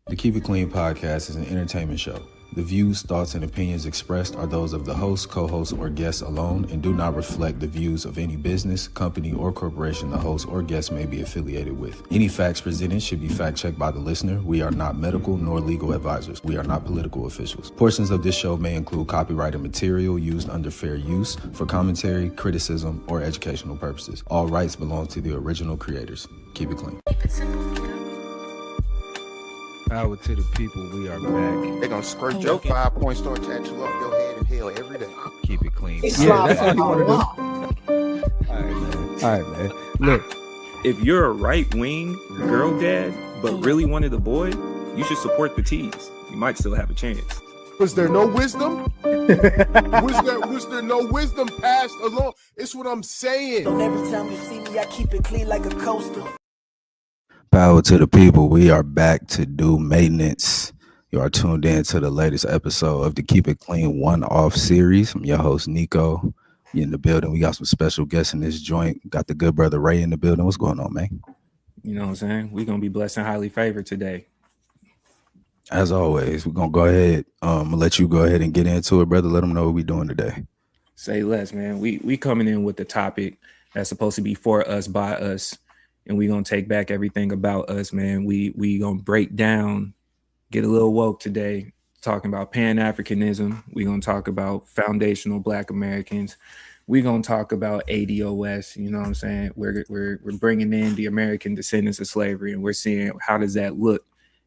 The Keep It Clean podcast is an entertainment show. The views, thoughts, and opinions expressed are those of the host, co-host, or guests alone and do not reflect the views of any business, company, or corporation the host or guest may be affiliated with. Any facts presented should be fact-checked by the listener. We are not medical nor legal advisors. We are not political officials. Portions of this show may include copyrighted material used under fair use for commentary, criticism, or educational purposes. All rights belong to the original creators. Keep it clean. Power to the people, we are back. They're gonna squirt your 5-point star tattoo off your head in hell every day. Keep it clean. Yeah, that's all you want to do. All right, man. Look, if you're a right-wing girl dad, but really wanted a boy, you should support the T's. You might still have a chance. Was there no wisdom? was there no wisdom passed along? It's what I'm saying. And every time you see me, I keep it clean like a coaster. Power to the people. We are back to do maintenance. You are tuned in to the latest episode of the Keep It Clean one-off series. I'm your host, Nico. We in the building. We got some special guests in this joint. Got the good brother Ray in the building. What's going on, man? You know what I'm saying? We're going to be blessed and highly favored today. As always, we're going to go ahead. I'm going to let you go ahead and get into it, brother. Let them know what we're doing today. Say less, man. We coming in with the topic that's supposed to be for us, by us. And we're going to take back everything about us, man. We going to break down, get a little woke today, talking about Pan-Africanism. We're going to talk about foundational Black Americans. We're going to talk about ADOS, you know what I'm saying? We're bringing in the American Descendants of Slavery, and we're seeing how does that look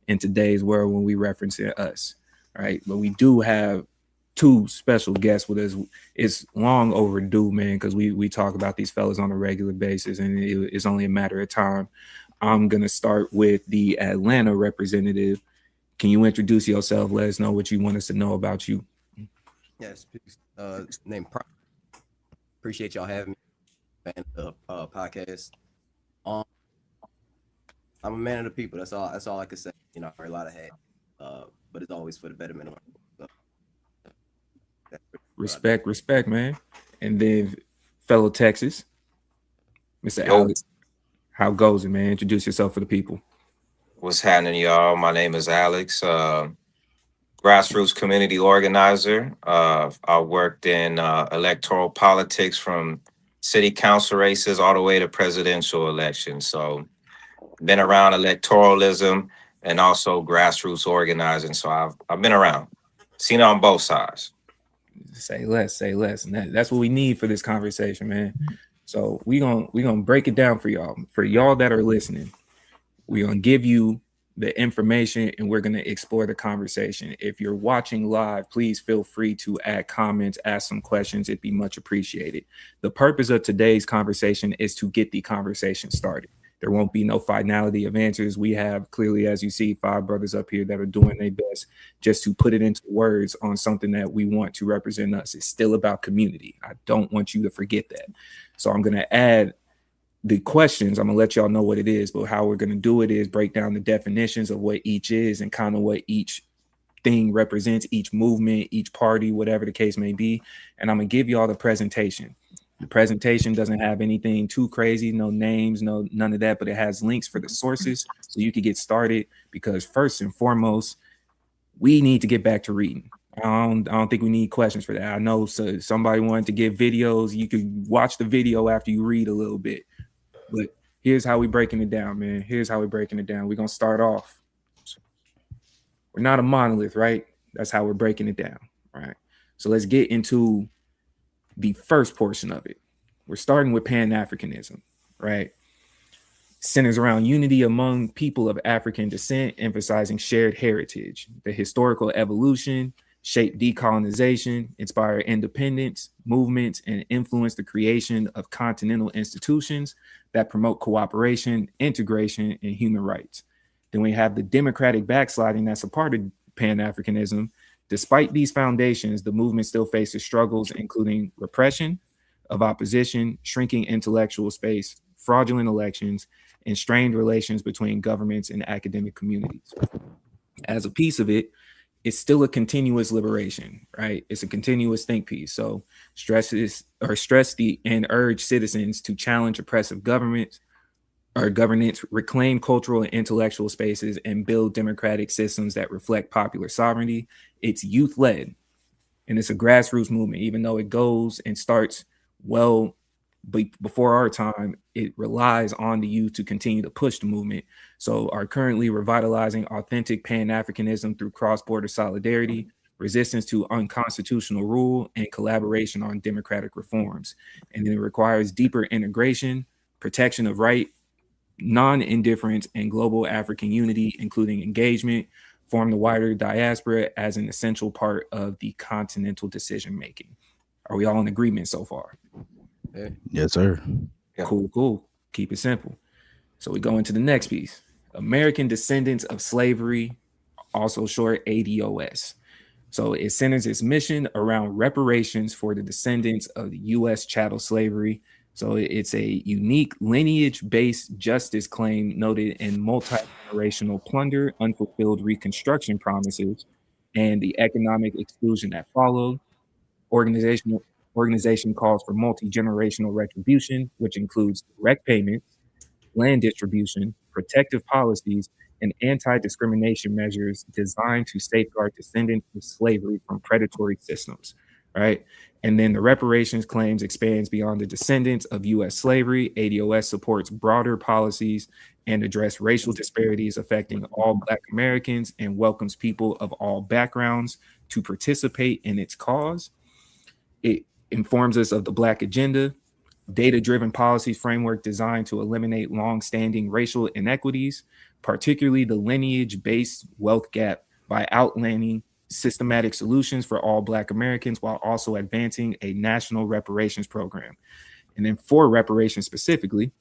in today's world when we reference it us, right? But we do have two special guests with us. It's long overdue, man, because we talk about these fellas on a regular basis, and it's only a matter of time. I'm gonna start with the Atlanta representative. Can you introduce yourself? Let us know what you want us to know about you. Yes, name. Appreciate y'all having me. Fan of the podcast. I'm a man of the people. That's all I can say. You know, I wear a lot of hats, but it's always for the betterment of my people. So. Respect, man. And then fellow Texas, Mr. Alex. How goes it, man? Introduce yourself for the people. What's happening, y'all? My name is Alex, grassroots community organizer. I worked in electoral politics from city council races all the way to presidential elections. So been around electoralism and also grassroots organizing. So I've been around, seen it on both sides. Say less. And that's what we need for this conversation, man. So we gonna break it down for y'all that are listening. We're gonna give you the information and we're gonna explore the conversation. If you're watching live, please feel free to add comments, ask some questions. It'd be much appreciated. The purpose of today's conversation is to get the conversation started. There won't be no finality of answers. We have clearly, as you see, 5 brothers up here that are doing their best just to put it into words on something that we want to represent us. It's still about community. I don't want you to forget that. So I'm going to add the questions. I'm going to let y'all know what it is, but how we're going to do it is break down the definitions of what each is and kind of what each thing represents, each movement, each party, whatever the case may be. And I'm going to give y'all the presentation. The presentation doesn't have anything too crazy, no names, none of that, but it has links for the sources so you can get started, because first and foremost, we need to get back to reading. I don't think we need questions for that. I know somebody wanted to get videos. You could watch the video after you read a little bit, but here's how we breaking it down, man. Here's how we breaking it down. We're going to start off. We're not a monolith, right? That's how we're breaking it down, right? So let's get into the first portion of it. We're starting with Pan-Africanism, right? Centers around unity among people of African descent, emphasizing shared heritage. The historical evolution shaped decolonization, inspired independence movements, and influenced the creation of continental institutions that promote cooperation, integration, and human rights. Then we have the democratic backsliding that's a part of Pan-Africanism. Despite these foundations, the movement still faces struggles, including repression of opposition, shrinking intellectual space, fraudulent elections, and strained relations between governments and academic communities. As a piece of it, it's still a continuous liberation, right? It's a continuous think piece. So stress and urge citizens to challenge oppressive governments, or governance, reclaim cultural and intellectual spaces, and build democratic systems that reflect popular sovereignty. It's youth-led, and it's a grassroots movement. Even though it goes and starts well before our time, it relies on the youth to continue to push the movement. So are currently revitalizing authentic Pan-Africanism through cross-border solidarity, resistance to unconstitutional rule, and collaboration on democratic reforms. And it requires deeper integration, protection of right, non-indifference, and global African unity, including engagement, form the wider diaspora as an essential part of the continental decision making. Are we all in agreement so far? Yeah. Yes, sir. Yeah. Cool. Keep it simple. So we go into the next piece. American Descendants of Slavery, also short ADOS. So it centers its mission around reparations for the descendants of the U.S. chattel slavery. So it's a unique lineage-based justice claim noted in multi-generational plunder, unfulfilled reconstruction promises, and the economic exclusion that followed. Organization calls for multi-generational retribution, which includes direct payments, land distribution, protective policies, and anti-discrimination measures designed to safeguard descendants of slavery from predatory systems, right? And then the reparations claims expands beyond the descendants of U.S. slavery. ADOS supports broader policies and address racial disparities affecting all Black Americans and welcomes people of all backgrounds to participate in its cause. It informs us of the Black agenda, data-driven policy framework designed to eliminate long-standing racial inequities, particularly the lineage-based wealth gap, by outlining systematic solutions for all Black Americans while also advancing a national reparations program. And then for reparations specifically,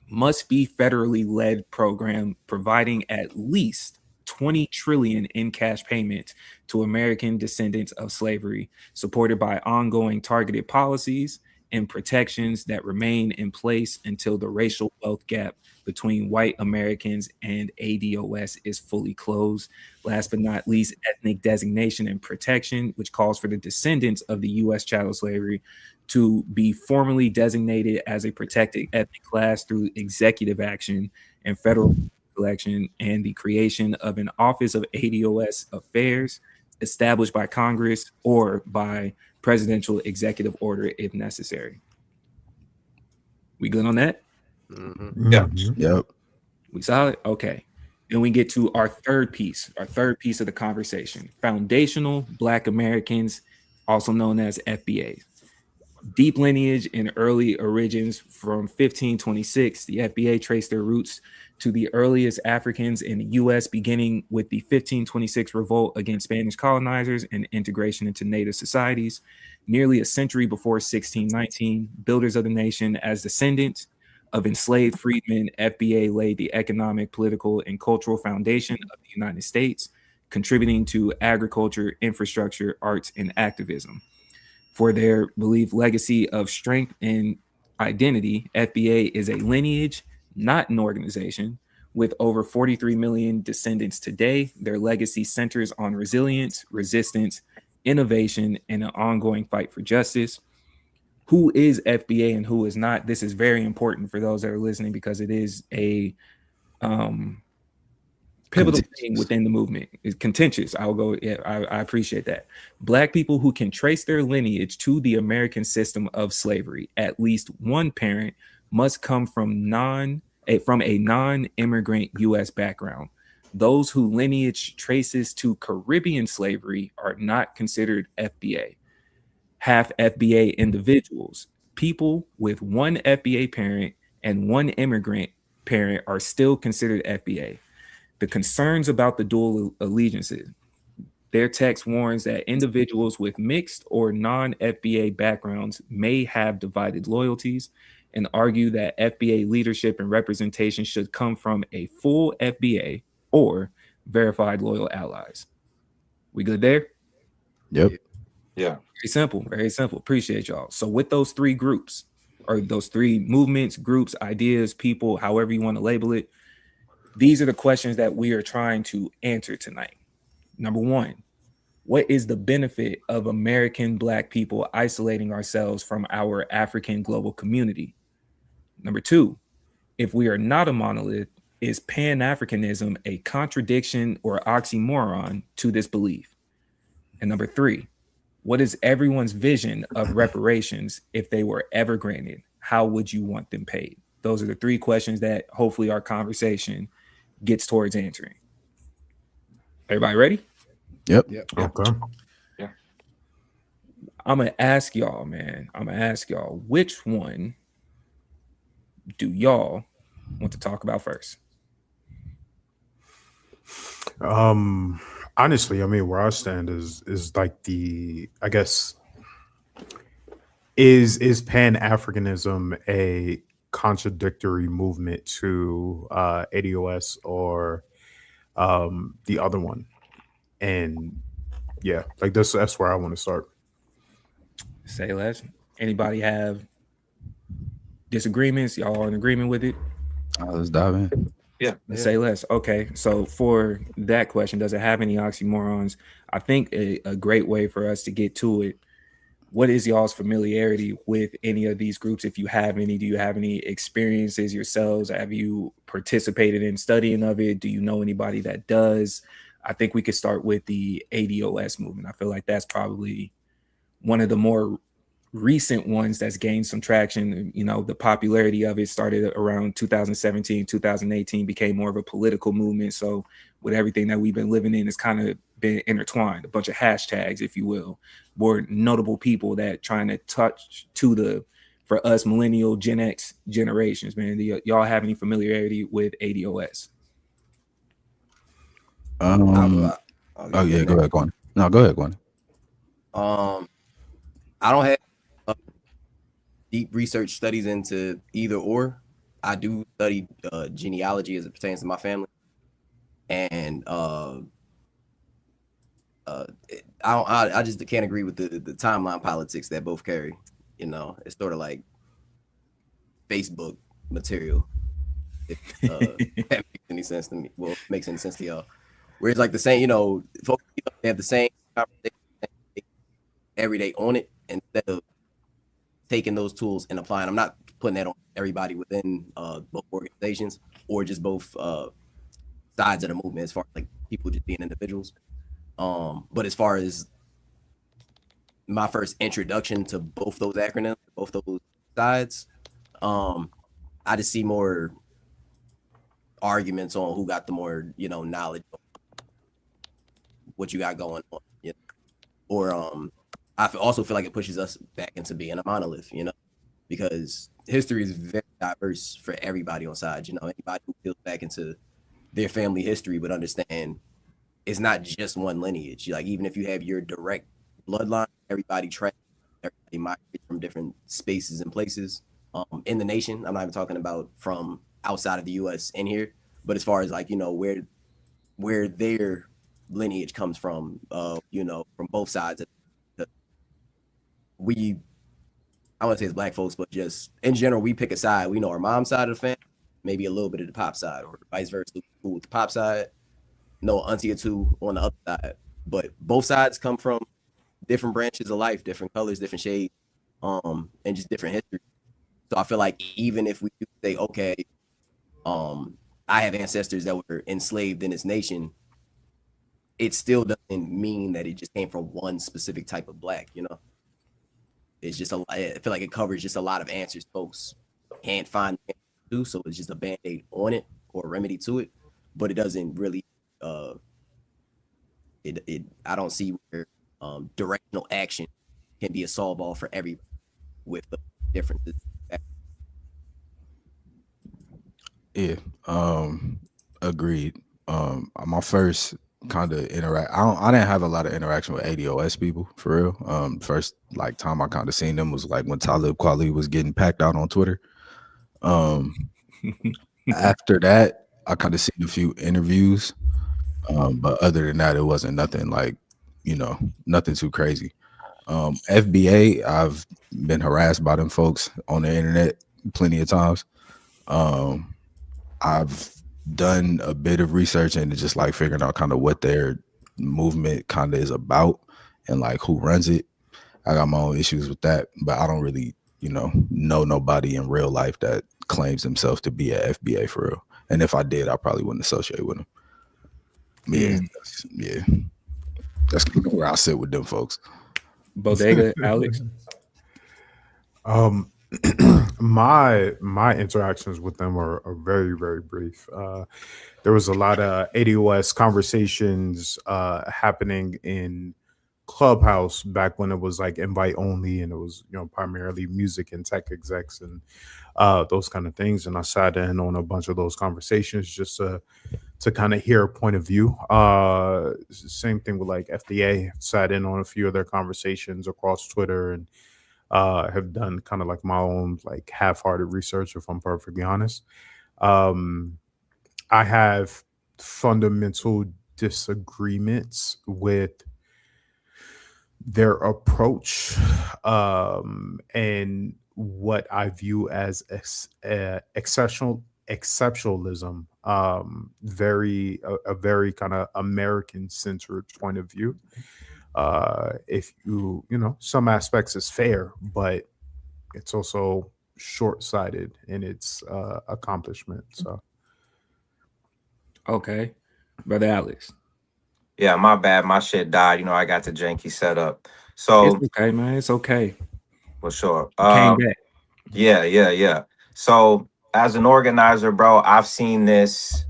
must be federally led program providing at least 20 trillion in cash payments to American descendants of slavery, supported by ongoing targeted policies and protections that remain in place until the racial wealth gap between white Americans and ADOS is fully closed. Last but not least, ethnic designation and protection, which calls for the descendants of the U.S. chattel slavery to be formally designated as a protected ethnic class through executive action and federal election, and the creation of an Office of ADOS Affairs established by Congress or by presidential executive order if necessary. We good on that? Mm-hmm. Yeah. Yep. We solid? Okay. Then we get to our third piece of the conversation. Foundational Black Americans, also known as FBA. Deep lineage and early origins. From 1526, the FBA traced their roots to the earliest Africans in the U.S., beginning with the 1526 revolt against Spanish colonizers and integration into native societies. Nearly a century before 1619, builders of the nation as descendants of enslaved freedmen, FBA laid the economic, political, and cultural foundation of the United States, contributing to agriculture, infrastructure, arts, and activism. For their believed legacy of strength and identity, FBA is a lineage, not an organization. With over 43 million descendants today, their legacy centers on resilience, resistance, innovation, and an ongoing fight for justice. Who is FBA and who is not? This is very important for those that are listening because it is a pivotal thing within the movement. It's contentious. I'll go. Yeah, I appreciate that. Black people who can trace their lineage to the American system of slavery, at least one parent must come from a non-immigrant U.S. background. Those whose lineage traces to Caribbean slavery are not considered FBA. Half FBA individuals, people with one FBA parent and one immigrant parent, are still considered FBA. The concerns about the dual allegiances. Their text warns that individuals with mixed or non-FBA backgrounds may have divided loyalties, and argue that FBA leadership and representation should come from a full FBA or verified loyal allies. We good there? Yep. Yeah. Very simple. Very simple. Appreciate y'all. So with those three groups, or those three movements, groups, ideas, people, however you want to label it, these are the questions that we are trying to answer tonight. Number one, what is the benefit of American Black people isolating ourselves from our African global community? Number two, If we are not a monolith, is Pan-Africanism a contradiction or oxymoron to this belief? And number 3, what is everyone's vision of reparations if they were ever granted? How would you want them paid? Those are the 3 questions that hopefully our conversation gets towards answering. Everybody ready? Yep. Okay. I'm going to ask y'all, which one do y'all want to talk about first? Honestly, I mean, where I stand is like I guess, is Pan-Africanism a contradictory movement to ADOS or the other one? And yeah, like that's where I want to start. Say less. Anybody have disagreements? Y'all are in agreement with it? Let's dive in. Say less. Okay, so for that question, does it have any oxymorons? I think a great way for us to get to it, what is y'all's familiarity with any of these groups? If you have any, do you have any experiences yourselves? Have you participated in studying of it? Do you know anybody that does? I think we could start with the ADOS movement. I feel like that's probably one of the more recent ones that's gained some traction. You know, the popularity of it started around 2017, 2018, became more of a political movement. So with everything that we've been living in, it's kind of been intertwined, a bunch of hashtags, if you will, more notable people that trying to touch to the, for us, millennial Gen X generations, man. Do y'all have any familiarity with ADOS? Oh yeah, go ahead, Gwen. No, go ahead, Gwen. I don't have deep research studies into either or. I do study genealogy as it pertains to my family, and I just can't agree with the timeline politics that both carry. You know, it's sort of like Facebook material. If that makes any sense to me. Well, it makes any sense to y'all. Where it's like the same, you know, folks, they have the same conversation every day on it, instead of taking those tools and applying. I'm not putting that on everybody within both organizations or just both sides of the movement, as far as like people just being individuals. But as far as my first introduction to both those acronyms, both those sides, I just see more arguments on who got the more, you know, knowledge of what you got going on, you know? Or I also feel like it pushes us back into being a monolith, you know, because history is very diverse for everybody on sides. You know, anybody who peels back into their family history would understand it's not just one lineage. Like, even if you have your direct bloodline, everybody migrates from different spaces and places in the nation. I'm not even talking about from outside of the U.S. in here, but as far as like, you know, where their lineage comes from, you know, from both sides. I want to say it's black folks, but just in general, we pick a side. We know our mom's side of the family, maybe a little bit of the pop side, or vice versa. With the pop side, no auntie or two on the other side. But both sides come from different branches of life, different colors, different shades, and just different history. So I feel like even if we do say, okay, I have ancestors that were enslaved in this nation, it still doesn't mean that it just came from one specific type of black, you know? It's just I feel like it covers just a lot of answers folks can't find to, so it's just a band-aid on it or a remedy to it, but it doesn't really I don't see where directional action can be a solve all for everybody with the differences. Yeah, agreed. My first kind of I didn't have a lot of interaction with ADOS people for real. First like time I kind of seen them was like when Talib Kweli was getting packed out on Twitter. After that, I kind of seen a few interviews, but other than that, it wasn't nothing like, you know, nothing too crazy. FBA, I've been harassed by them folks on the internet plenty of times. I've done a bit of research into just like figuring out kind of what their movement kind of is about and like who runs it. I got my own issues with that, but I don't really, you know nobody in real life that claims himself to be a FBA for real. And if I did, I probably wouldn't associate with him. Yeah, that's where I sit with them folks. Bodega, Alex. My interactions with them are very, very brief. There was a lot of ADOS conversations happening in Clubhouse back when it was like invite only, and it was, you know, primarily music and tech execs and those kind of things. And I sat in on a bunch of those conversations just to kind of hear a point of view. Same thing with like FDA. Sat in on a few of their conversations across Twitter, and have done kind of like my own like half-hearted research, if I'm perfectly honest. I have fundamental disagreements with their approach and what I view as exceptionalism, a very kind of American centered point of view. If you know, some aspects is fair, but it's also short-sighted in its accomplishment. So Okay, brother Alex. Yeah, my bad. My shit died. You know, I got the janky setup. So It's okay, man. It's okay. for sure. Came back. Yeah. So as an organizer, bro, I've seen this.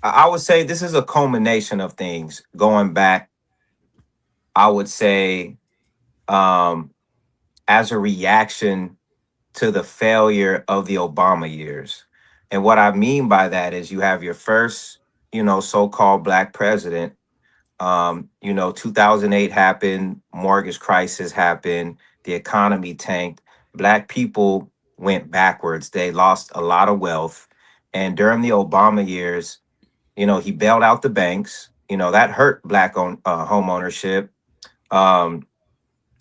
I would say this is a culmination of things going back. I would say, as a reaction to the failure of the Obama years. And what I mean by that is you have your first, you know, so-called black president. 2008 happened, mortgage crisis happened, the economy tanked, black people went backwards. They lost a lot of wealth. And during the Obama years, you know, he bailed out the banks. You know, that hurt black home ownership.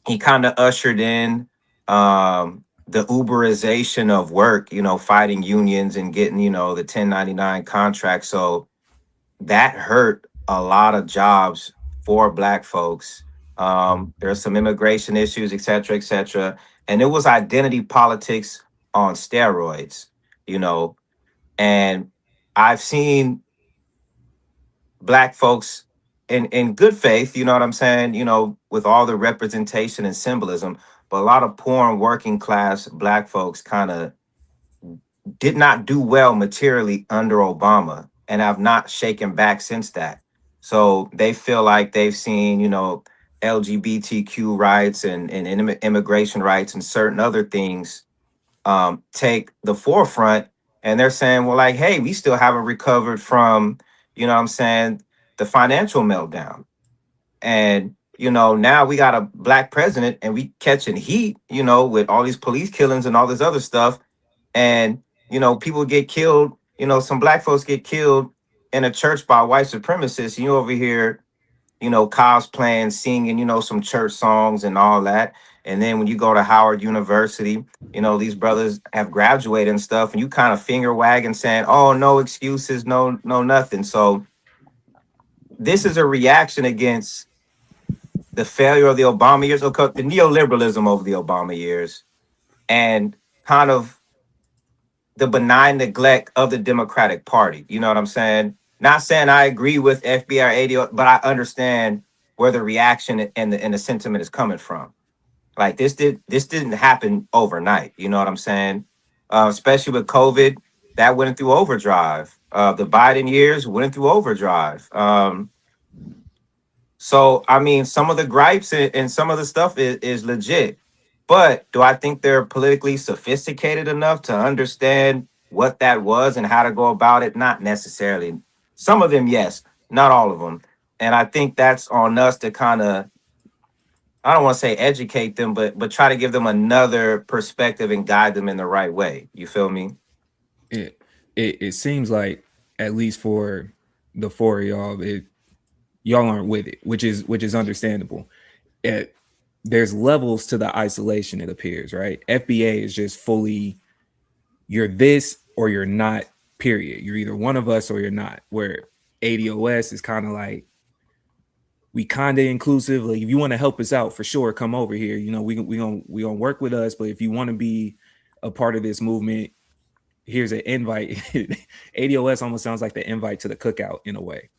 He kind of ushered in the Uberization of work, you know, fighting unions and getting, you know, the 1099 contract. So that hurt a lot of jobs for black folks. There's some immigration issues, et cetera, et cetera. And it was identity politics on steroids, you know. And I've seen black folks in good faith, you know what I'm saying, you know, with all the representation and symbolism, but a lot of poor and working class black folks kind of did not do well materially under Obama and have not shaken back since that. So they feel like they've seen, you know, LGBTQ rights and immigration rights and certain other things take the forefront. And they're saying, well, like, hey, we still haven't recovered from, you know what I'm saying, the financial meltdown. And, you know, now we got a black president and we catching heat, you know, with all these police killings and all this other stuff. And, you know, people get killed, you know, some black folks get killed in a church by white supremacists. You over here, you know, cosplaying, singing, you know, some church songs and all that. And then when you go to Howard University, you know, these brothers have graduated and stuff, and you kind of finger wagging saying, oh, no excuses, no nothing. So this is a reaction against the failure of the Obama years, the neoliberalism over the Obama years, and kind of the benign neglect of the Democratic Party. You know what I'm saying? Not saying I agree with FBI 80, but I understand where the reaction and the sentiment is coming from. Like this didn't happen overnight. You know what I'm saying? Especially with COVID, that went through overdrive. The Biden years went through overdrive. So I mean, some of the gripes and some of the stuff is legit. But do I think they're politically sophisticated enough to understand what that was and how to go about it? Not necessarily. Some of them, yes, not all of them. And I think that's on us to kind of, I don't want to say educate them, but try to give them another perspective and guide them in the right way. You feel me? It seems like, at least for the four of y'all, y'all aren't with it, which is understandable. There's levels to the isolation, it appears, right? FBA is just fully, you're this or you're not, period. You're either one of us or you're not. Where ADOS is kind of like, we kind of inclusive. Like, if you want to help us out, for sure, come over here. You know, we gonna work with us. But if you want to be a part of this movement. Here's an invite. ADOS almost sounds like the invite to the cookout in a way,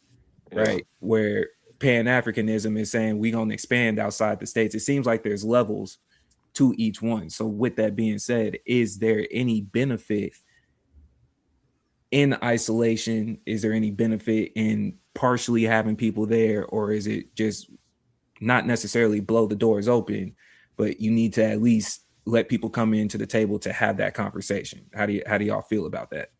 right? Where Pan-Africanism is saying we're going to expand outside the states. It seems like there's levels to each one. So with that being said, is there any benefit in isolation? Is there any benefit in partially having people there, or is it just not necessarily blow the doors open, but you need to at least let people come into the table to have that conversation? How do y'all feel about that?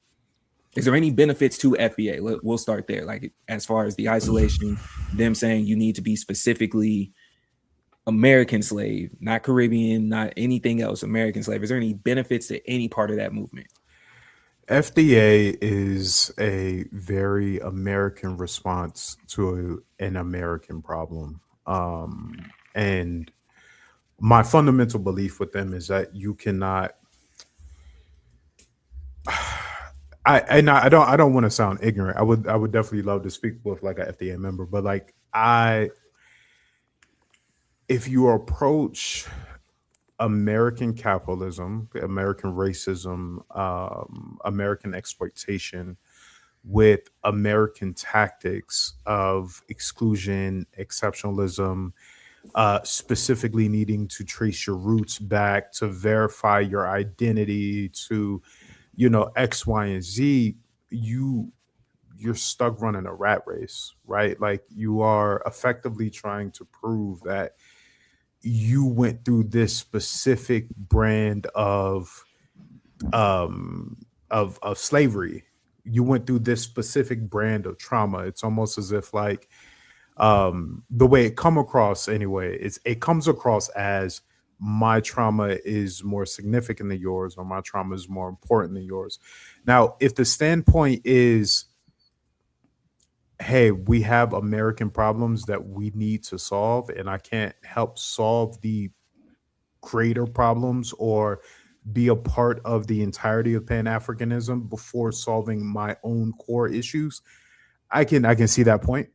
Is there any benefits to FBA? We'll start there. Like, as far as the isolation, them saying you need to be specifically American slave, not Caribbean, not anything else, American slave. Is there any benefits to any part of that movement? FDA is a very American response to an American problem. And my fundamental belief with them is that you cannot. I don't want to sound ignorant. I would definitely love to speak with like an FDA member, but like if you approach American capitalism, American racism, American exploitation with American tactics of exclusion, exceptionalism, specifically needing to trace your roots back, to verify your identity, to, X, Y, and Z, you're stuck running a rat race, right? Like, you are effectively trying to prove that you went through this specific brand of slavery. You went through this specific brand of trauma. It's almost as if like the way it comes across as my trauma is more significant than yours, or my trauma is more important than yours. Now, if the standpoint is, hey, we have American problems that we need to solve, and I can't help solve the greater problems or be a part of the entirety of Pan-Africanism before solving my own core issues, I can see that point.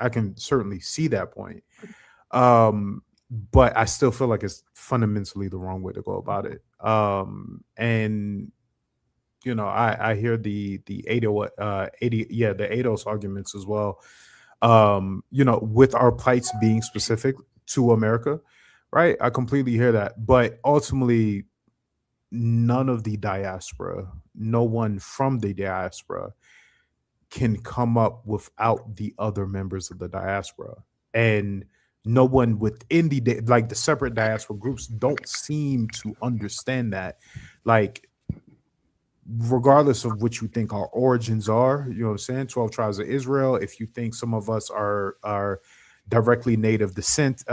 I can certainly see that point. But I still feel like it's fundamentally the wrong way to go about it. And I hear the ADOS arguments as well. With our plights being specific to America, right? I completely hear that. But ultimately, none of the diaspora, no one from the diaspora can come up without the other members of the diaspora. And no one within the separate diaspora groups don't seem to understand that. Like, regardless of what you think our origins are, you know what I'm saying? 12 tribes of Israel. If you think some of us are directly native descendants,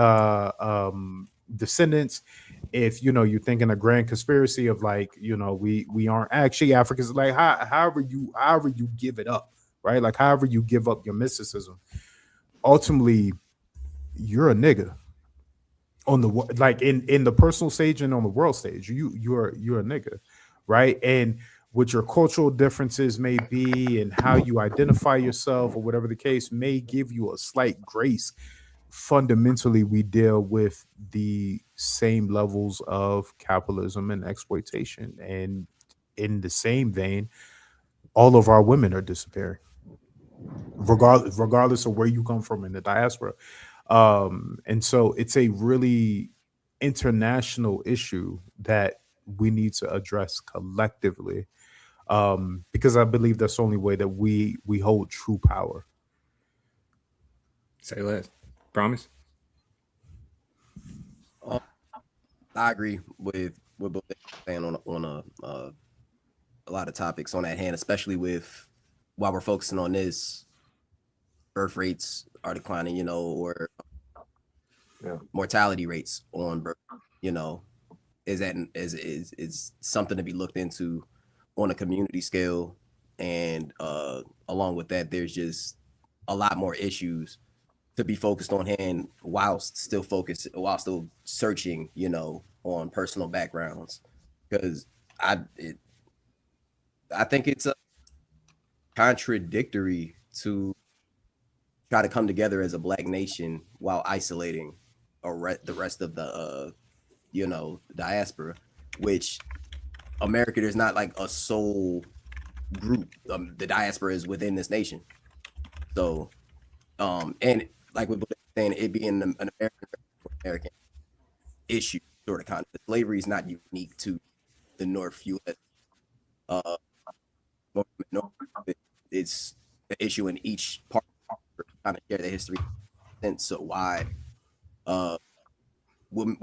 if you're thinking a grand conspiracy of like, we aren't actually Africans, like however you give it up, right? Like however you give up your mysticism, ultimately you're a nigga on the in the personal stage and on the world stage. You're a nigga, right? And what your cultural differences may be and how you identify yourself or whatever the case may give you a slight grace. Fundamentally, we deal with the same levels of capitalism and exploitation. And in the same vein, all of our women are disappearing, regardless of where you come from in the diaspora. And so it's a really international issue that we need to address collectively, because I believe that's the only way that we hold true power. Say less. Promise. I agree with both saying on a lot of topics on that hand, especially with while we're focusing on this, birth rates are declining, or mortality rates on birth, is something to be looked into on a community scale. And along with that, there's just a lot more issues to be focused on hand while still searching, on personal backgrounds. Because I think it's contradictory to try to come together as a Black nation while isolating the rest of the diaspora, which America, there's not like a sole group. The diaspora is within this nation. So, and like what Blake was saying, it being an American issue, sort of concept. Slavery is not unique to the North U.S. It's an issue in each part. Kind of share the history, and so why, when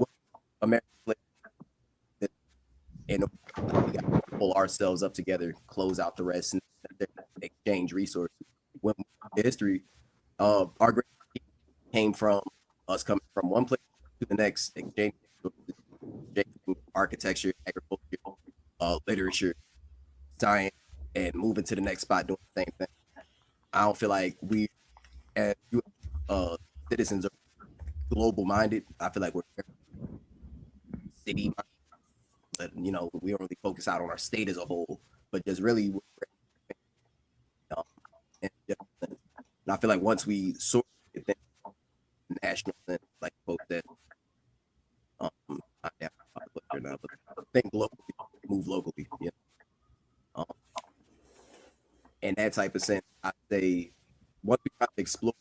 American slavery, and we got to pull ourselves up together, close out the rest, and exchange resources. When the history, our great came from us coming from one place to the next, exchanging architecture, agriculture, literature, science, and moving to the next spot doing the same thing. I don't feel like we, as citizens, are global minded. I feel like we're city minded. But, you know, we don't really focus out on our state as a whole, but just really, and I feel like once we sort of get national, like folks that, think locally, move locally, you know? In that type of sense, I say once we try to explore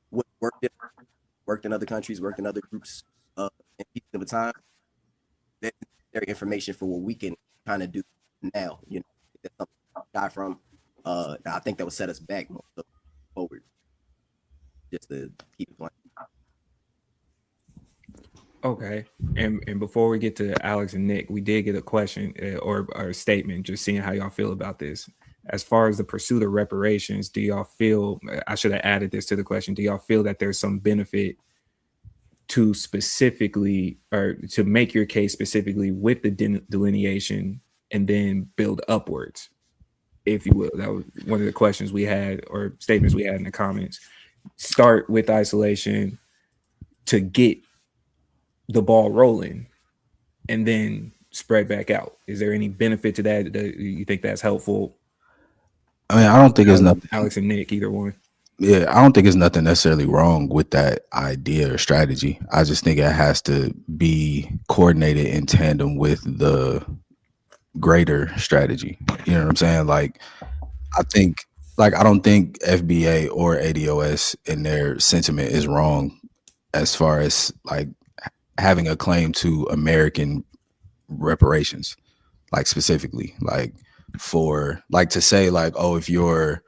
what worked in other countries, worked in other groups, in pieces of a time, that's necessary information for what we can kind of do now. You know, that's something I got from. I think that would set us back more so forward, just to keep it playing. Okay, and before we get to Alex and Nick, we did get a question or a statement, just seeing how y'all feel about this. As far as the pursuit of reparations, do y'all feel, I should have added this to the question, do y'all feel that there's some benefit to specifically, or to make your case specifically with the delineation and then build upwards, if you will? That was one of the questions we had, or statements we had in the comments. Start with isolation to get the ball rolling and then spread back out. Is there any benefit to that? Do you think that's helpful? I mean, I don't think it's nothing. Alex and Nick, either one. Yeah, I don't think it's nothing necessarily wrong with that idea or strategy. I just think it has to be coordinated in tandem with the greater strategy. You know what I'm saying? Like, I don't think FBA or ADOS in their sentiment is wrong as far as like having a claim to American reparations, like specifically, like for like to say like, oh, if you're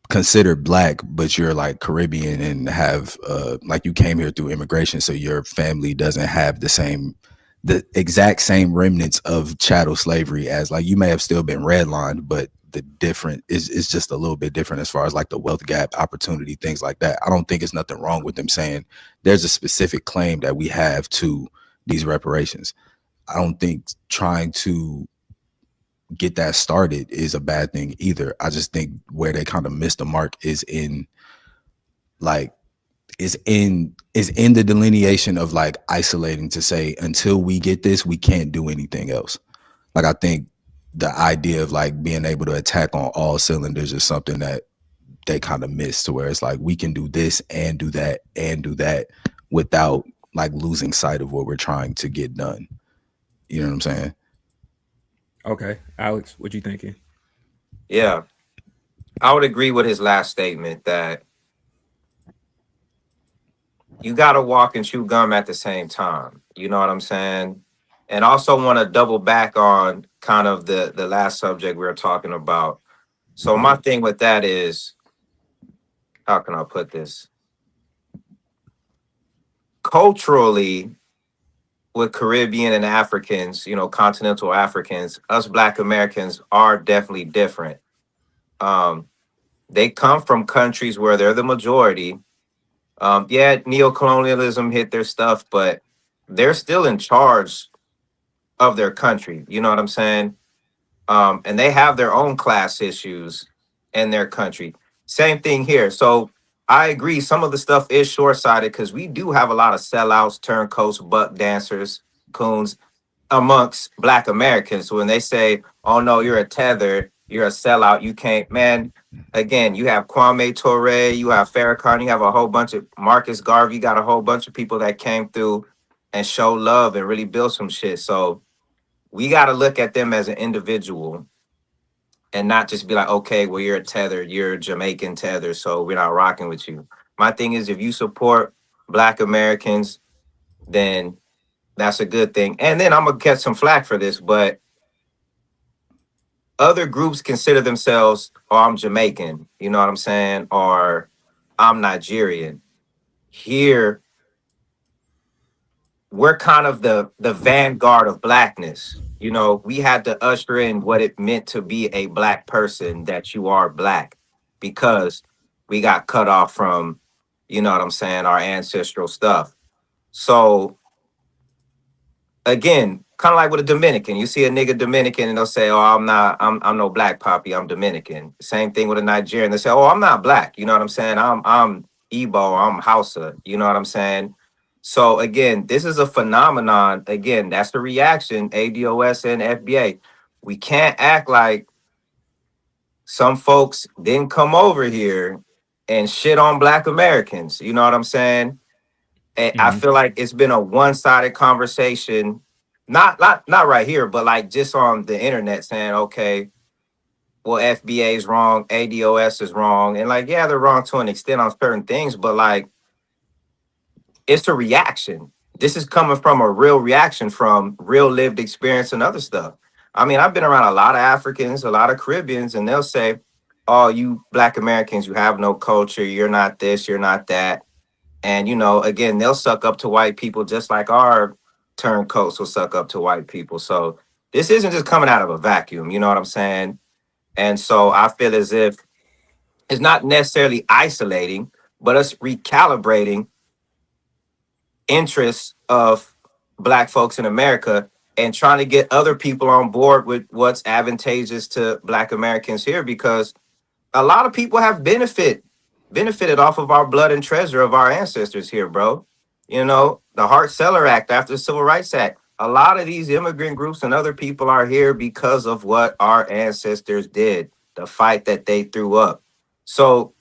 considered black but you're like Caribbean and have like you came here through immigration, so your family doesn't have the exact same remnants of chattel slavery as, like, you may have still been redlined, but the different is just a little bit different as far as like the wealth gap, opportunity, things like that. I don't think it's nothing wrong with them saying there's a specific claim that we have to these reparations. I don't think trying to get that started is a bad thing either. I just think where they kind of missed the mark is in the delineation of like isolating to say until we get this, we can't do anything else. Like, I think the idea of like being able to attack on all cylinders is something that they kind of miss, to where it's like we can do this and do that and do that without like losing sight of what we're trying to get done. You know what I'm saying? Okay, Alex, what you thinking? Yeah, I would agree with his last statement that you got to walk and chew gum at the same time. You know what I'm saying? And also want to double back on kind of the last subject we were talking about. So my thing with that is, how can I put this? Culturally, with Caribbean and Africans, you know, continental Africans, us Black Americans are definitely different. They come from countries where they're the majority. Yeah, neocolonialism hit their stuff, but they're still in charge of their country. You know what I'm saying? And they have their own class issues in their country. Same thing here. So I agree. Some of the stuff is short-sighted because we do have a lot of sellouts, turncoats, buck dancers, coons amongst Black Americans. So when they say, oh, no, you're a tether, you're a sellout, you can't, man, again, you have Kwame Ture, you have Farrakhan, you have a whole bunch of Marcus Garvey, you got a whole bunch of people that came through and show love and really build some shit. So we got to look at them as an individual and not just be like, okay, well, you're a tether, you're a Jamaican tether, so we're not rocking with you. My thing is, if you support Black Americans, then that's a good thing. And then I'm gonna get some flack for this, but other groups consider themselves, oh, I'm Jamaican, you know what I'm saying? Or I'm Nigerian. Here, we're kind of the vanguard of Blackness. You know, we had to usher in what it meant to be a Black person, that you are Black, because we got cut off from, you know what I'm saying, our ancestral stuff. So again, kind of like with a Dominican, you see a nigga Dominican and they'll say, oh, I'm no Black poppy, I'm Dominican. Same thing with a Nigerian. They say, oh, I'm not Black. You know what I'm saying? I'm Igbo, I'm Hausa. You know what I'm saying? So again, this is a phenomenon. Again, that's the reaction, ADOS and FBA. We can't act like some folks didn't come over here and shit on Black Americans. You know what I'm saying? And I feel like it's been a one-sided conversation, not right here, but like just on the internet saying, okay, well, FBA is wrong, ADOS is wrong. And like, yeah, they're wrong to an extent on certain things, but like, it's a reaction. This is coming from a real reaction from real lived experience and other stuff. I mean, I've been around a lot of Africans, a lot of Caribbeans, and they'll say, oh, you Black Americans, you have no culture. You're not this, you're not that. And, you know, again, they'll suck up to white people just like our turncoats will suck up to white people. So this isn't just coming out of a vacuum. You know what I'm saying? And so I feel as if it's not necessarily isolating, but us recalibrating interests of Black folks in America and trying to get other people on board with what's advantageous to Black Americans here, because a lot of people have benefited off of our blood and treasure of our ancestors here, bro. You know, the Hart-Celler Act after the Civil Rights Act. A lot of these immigrant groups and other people are here because of what our ancestors did, the fight that they threw up. So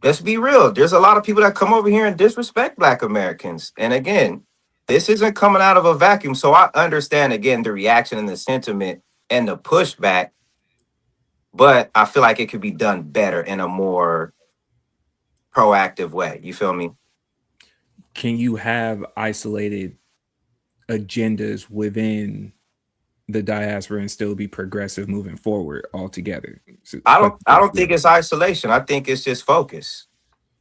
let's be real. There's a lot of people that come over here and disrespect Black Americans. And again, this isn't coming out of a vacuum. So I understand, again, the reaction and the sentiment and the pushback, but I feel like it could be done better in a more proactive way. You feel me? Can you have isolated agendas within the diaspora and still be progressive moving forward altogether? So, I don't think it's isolation. I think it's just focus.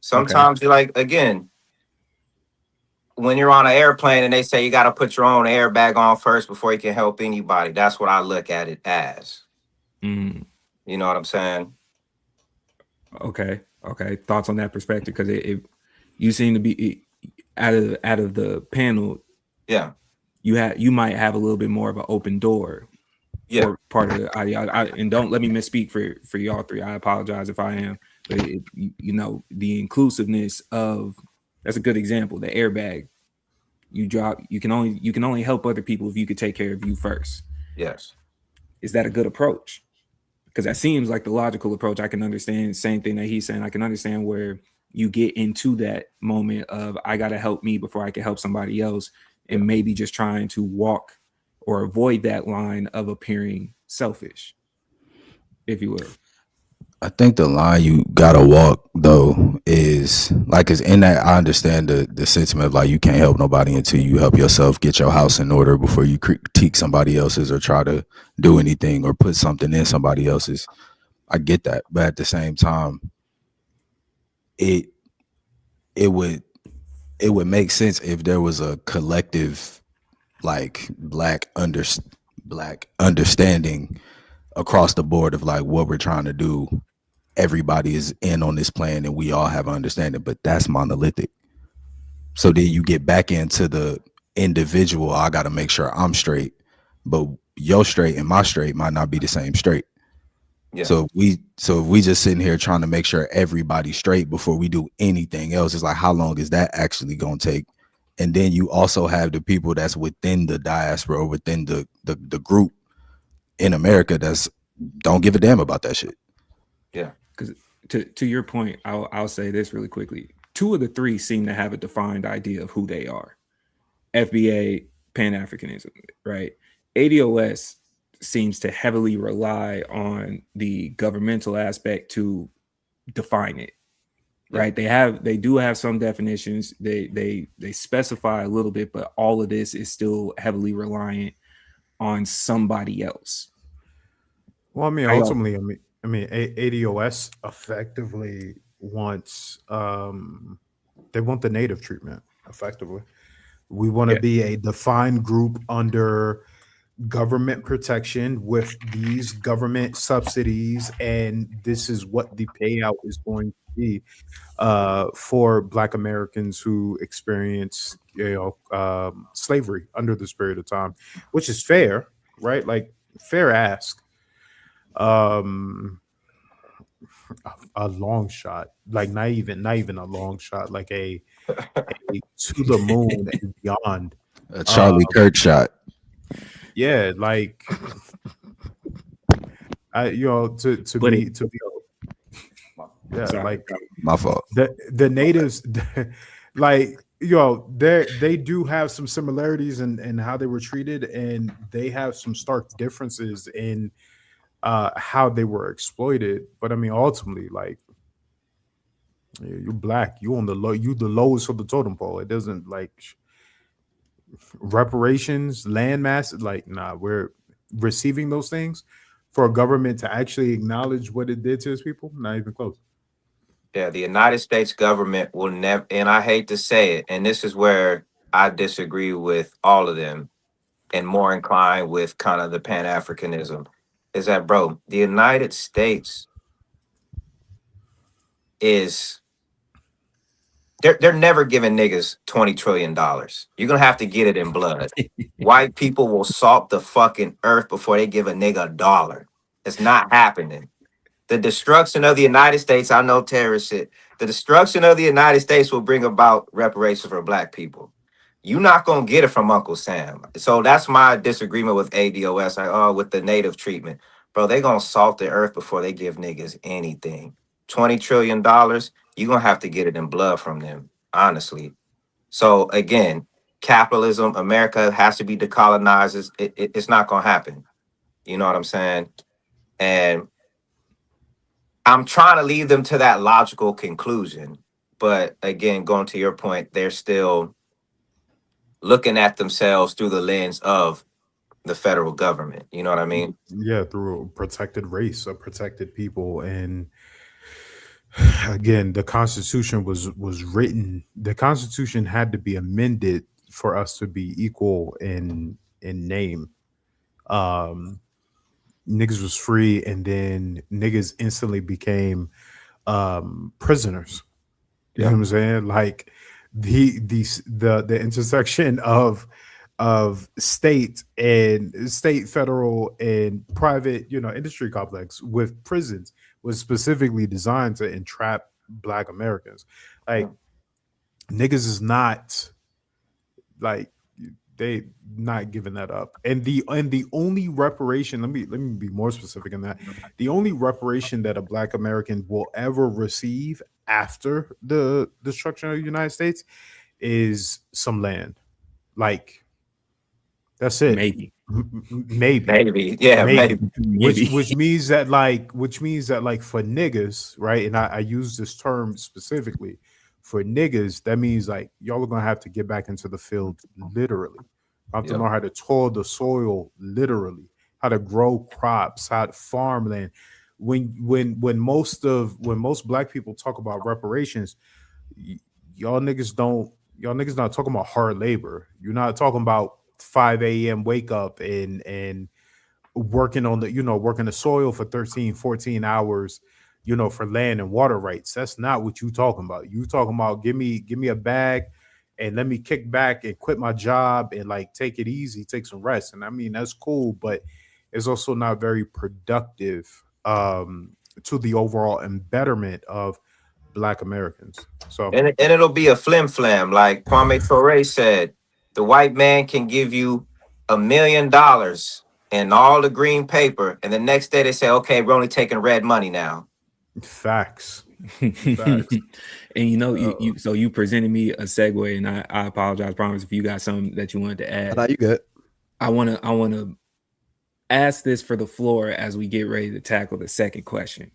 Sometimes you're like, again, when you're on an airplane and they say you got to put your own airbag on first before you can help anybody. That's what I look at it as. You know what I'm saying? Okay. Thoughts on that perspective? Because you seem to be out of the panel. Yeah. You might have a little bit more of an open door. Yeah. For part of the ideology. And don't let me misspeak for y'all three. I apologize if I am. But you know, the inclusiveness of, that's a good example. The airbag. You can only help other people if you could take care of you first. Yes. Is that a good approach? Because that seems like the logical approach. I can understand, same thing that he's saying. I can understand where you get into that moment of, I got to help me before I can help somebody else, and maybe just trying to walk or avoid that line of appearing selfish, if you will. I think the line you gotta walk though is like, cause in that I understand the sentiment of like, you can't help nobody until you help yourself get your house in order before you critique somebody else's or try to do anything or put something in somebody else's. I get that, but at the same time, it would make sense if there was a collective like black understanding across the board of like what we're trying to do. Everybody is in on this plan and we all have an understanding, but that's monolithic. So then you get back into the individual. I got to make sure I'm straight, but your straight and my straight might not be the same straight. Yeah. So if we just sitting here trying to make sure everybody's straight before we do anything else, it's like, how long is that actually going to take? And then you also have the people that's within the diaspora or within the group in America that's don't give a damn about that shit. Yeah. Because to your point, I'll say this really quickly. 2 of the 3 seem to have a defined idea of who they are. FBA, Pan-Africanism, right? ADOS seems to heavily rely on the governmental aspect to define it. Right? They do have some definitions. They specify a little bit, but all of this is still heavily reliant on somebody else. Well, I mean, ultimately, ADOS effectively wants they want the native treatment. Effectively, we want to be a defined group under government protection with these government subsidies, and this is what the payout is going to be for Black Americans who experienced, slavery under this period of time, which is fair, right? Like fair ask. A long shot, like not even a long shot, like a to the moon and beyond. A Charlie Kirk shot. Yeah, like to be yeah, Sorry. like My fault. the natives, like they do have some similarities in how they were treated, and they have some stark differences in how they were exploited. But I mean, ultimately, like you're Black, you the lowest of the totem pole. It doesn't like reparations, land mass, like nah, we're receiving those things for a government to actually acknowledge what it did to its people. Not even close. Yeah, the United States government will never, and I hate to say it, and this is where I disagree with all of them and more inclined with kind of the Pan-Africanism, is that, bro, the United States is, they're never giving niggas $20 trillion. You're going to have to get it in blood. White people will salt the fucking earth before they give a nigga $1. It's not happening. The destruction of the United States, I know terrorist shit. The destruction of the United States will bring about reparations for Black people. You're not going to get it from Uncle Sam. So that's my disagreement with ADOS, like, with the native treatment. Bro, they going to salt the earth before they give niggas anything. $20 trillion, you're going to have to get it in blood from them, honestly. So again, capitalism, America has to be decolonized. It's not going to happen. You know what I'm saying? And I'm trying to lead them to that logical conclusion. But again, going to your point, they're still looking at themselves through the lens of the federal government. You know what I mean? Yeah, through a protected race, a protected people. And again, the Constitution was written. The Constitution had to be amended for us to be equal in name. Niggas was free, and then niggas instantly became prisoners. You know what I'm saying? Like the intersection of state, federal, and private, industry complex with prisons was specifically designed to entrap Black Americans. Like niggas is not like they not giving that up. And the only reparation, let me be more specific in that. The only reparation that a Black American will ever receive after the destruction of the United States is some land. Like that's it. Maybe. Yeah, maybe. Which means that like for niggas, right? And I use this term specifically for niggas. That means like y'all are gonna have to get back into the field literally. Have to know how to toil the soil literally, how to grow crops, how to farm land. When most Black people talk about reparations, y'all niggas not talking about hard labor. You're not talking about 5 a.m. wake up and working on working the soil for 13, 14 hours, for land and water rights. That's not what you talking about. You talking about give me a bag and let me kick back and quit my job and like take it easy, take some rest. And I mean, that's cool, but it's also not very productive to the overall embetterment of Black Americans. So and it'll be a flim flam, like Kwame Ture said. The white man can give you $1 million and all the green paper, and the next day they say, "Okay, we're only taking red money now." Facts. And you presented me a segue, and I apologize, promise, if you got something that you wanted to add. No, you good. I want to ask this for the floor as we get ready to tackle the second question.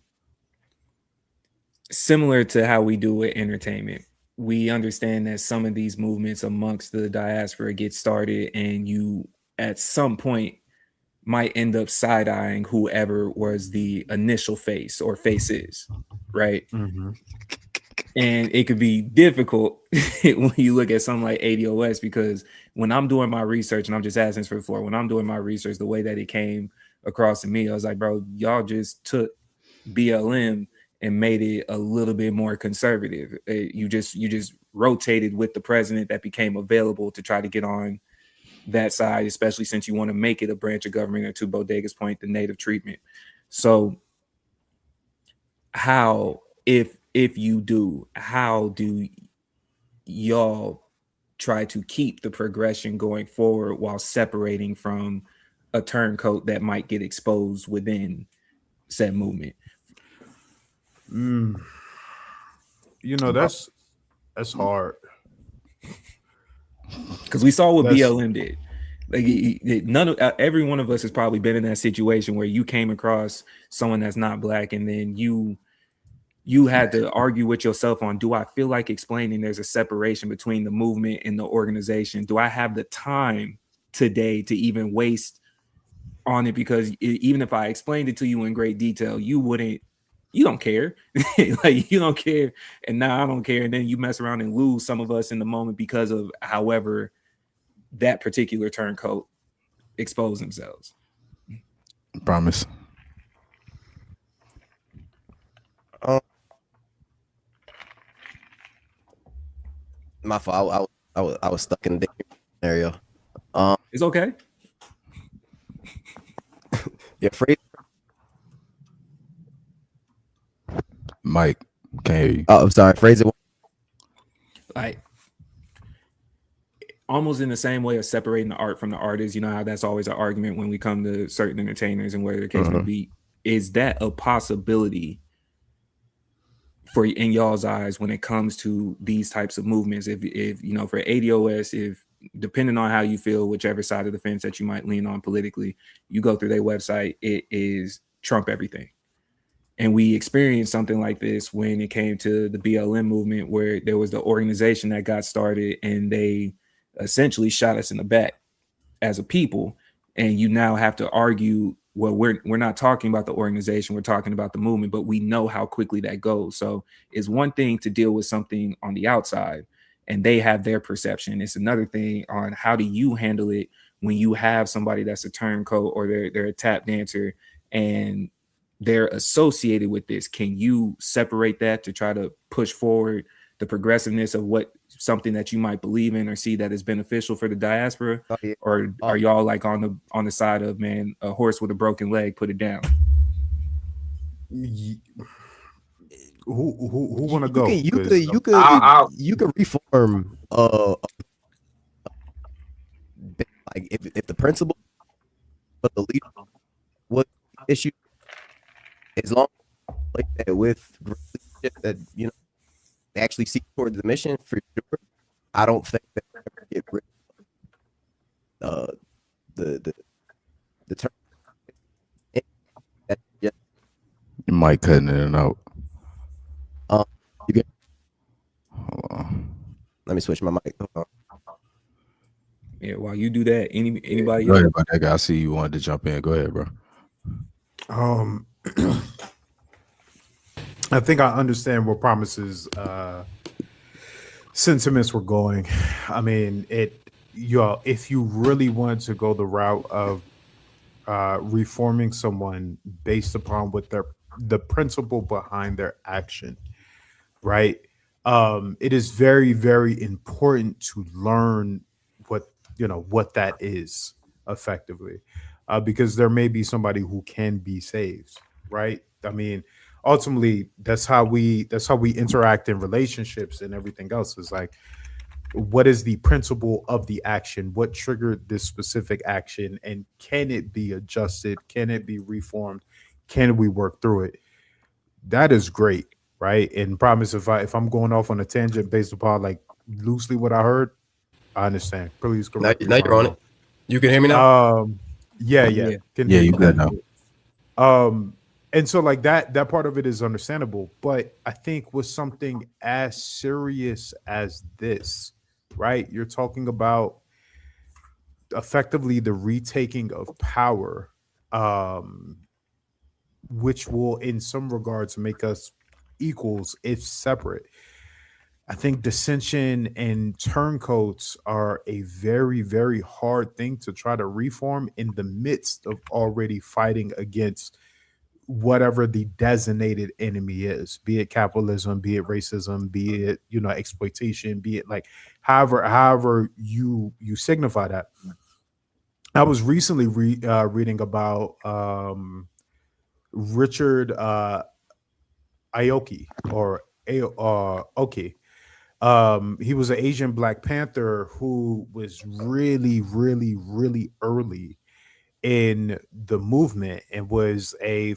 Similar to how we do with entertainment, we understand that some of these movements amongst the diaspora get started, and you at some point might end up side-eyeing whoever was the initial face or faces, right? Mm-hmm. And it could be difficult when you look at something like ADOS, because when I'm doing my research, and I'm just asking this for the floor, when I'm doing my research, the way that it came across to me, I was like, bro, y'all just took BLM and made it a little bit more conservative. You just rotated with the president that became available to try to get on that side, especially since you want to make it a branch of government, or to Bodega's point, the native treatment. So how, if you do, how do y'all try to keep the progression going forward while separating from a turncoat that might get exposed within said movement? You know, that's hard. Because we saw what BLM did. Like every one of us has probably been in that situation where you came across someone that's not black, and then you had to argue with yourself on, do I feel like explaining there's a separation between the movement and the organization? Do I have the time today to even waste on it? Because even if I explained it to you in great detail, you don't care. Like, you don't care, and now I don't care, and then you mess around and lose some of us in the moment because of however that particular turncoat expose themselves. Promise. My fault. I was stuck in the scenario. It's okay. Yeah, phrase. Mike, can't hear you. Oh, I'm sorry. Phrase it. Like, almost in the same way of separating the art from the artist. You know how that's always an argument when we come to certain entertainers and whether the case may be. Is that a possibility for in y'all's eyes when it comes to these types of movements? If you know, for ADOS, if depending on how you feel, whichever side of the fence that you might lean on politically, you go through their website, it is Trump everything. And we experienced something like this when it came to the BLM movement, where there was the organization that got started and they essentially shot us in the back as a people. And you now have to argue, well, we're not talking about the organization, we're talking about the movement, but we know how quickly that goes. So it's one thing to deal with something on the outside and they have their perception. It's another thing on how do you handle it when you have somebody that's a turncoat or they're a tap dancer and they're associated with this. Can you separate that to try to push forward the progressiveness of what something that you might believe in or see that is beneficial for the diaspora? Or are y'all like on the side of, man, a horse with a broken leg, put it down? Who want to go? You could reform like if the principle of the leader was issue, as long like that with leadership that you know they actually see towards the mission for sure. I don't think that they ever get rid of the term. You might cutting it out. You get. Hold on. Let me switch my mic. Hold on. Yeah, while you do that, anybody Go else? ahead, bro. That guy, I see you wanted to jump in. Go ahead, bro. I think I understand where Promise's sentiments were going. I mean, if you really want to go the route of reforming someone based upon what the principle behind their action, right? It is very, very important to learn what that is effectively, because there may be somebody who can be saved, right? I mean, ultimately, that's how we interact in relationships and everything else. Is like, what is the principle of the action? What triggered this specific action, and can it be adjusted? Can it be reformed? Can we work through it? That is great, right? And Promise, if I'm going off on a tangent based upon like loosely what I heard, I understand. Please correct me. Now you're on it. You can hear me now? Yeah. Yeah. Yeah, you good now. And so like that part of it is understandable, but I think with something as serious as this, right? You're talking about effectively the retaking of power, which will in some regards make us equals if separate. I think dissension and turncoats are a very, very hard thing to try to reform in the midst of already fighting against whatever the designated enemy is, be it capitalism, be it racism, be it, exploitation, be it like however you signify that. I was recently reading about Richard Aoki or Oki. He was an Asian Black Panther who was really, really, really early in the movement and was a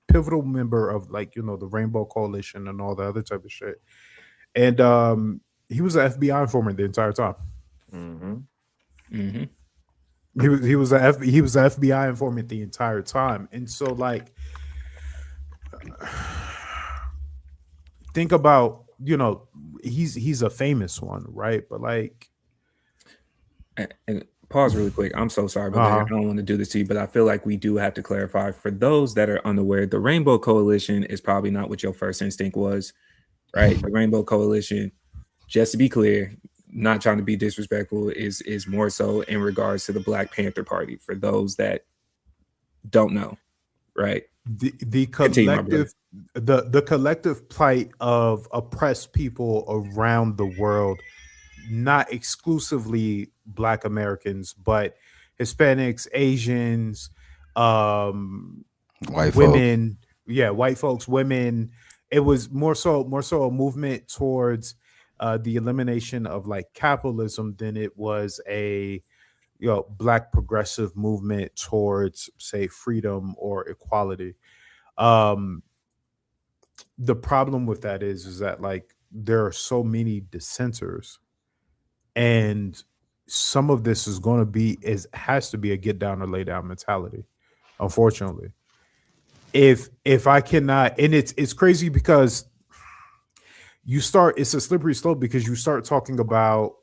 pivotal member of the Rainbow Coalition and all the other type of shit. And he was an FBI informant the entire time. Mm-hmm. Mm-hmm. He was an FBI informant the entire time. And so like think about, he's a famous one, right? But like And pause really quick. I'm so sorry about that. I don't want to do this to you, but I feel like we do have to clarify for those that are unaware. The Rainbow Coalition is probably not what your first instinct was, right? The Rainbow Coalition, just to be clear, not trying to be disrespectful, is more so in regards to the Black Panther Party. For those that don't know, right? The collective the collective plight of oppressed people around the world, not exclusively Black Americans, but Hispanics, Asians, White women, white folks, women. It was more so a movement towards the elimination of like capitalism than it was a Black progressive movement towards, say, freedom or equality. The problem with that is that like there are so many dissenters, and some of this is going to be has to be a get down or lay down mentality, unfortunately. If I cannot, and it's crazy because it's a slippery slope, because you start talking about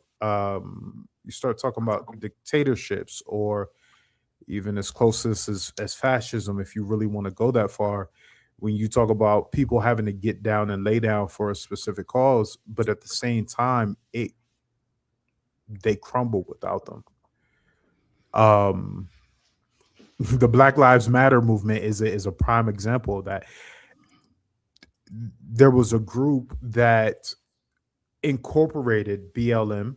dictatorships, or even as close as fascism, if you really want to go that far, when you talk about people having to get down and lay down for a specific cause, but at the same time they crumble without them. The Black Lives Matter movement is a prime example of that. There was a group that incorporated BLM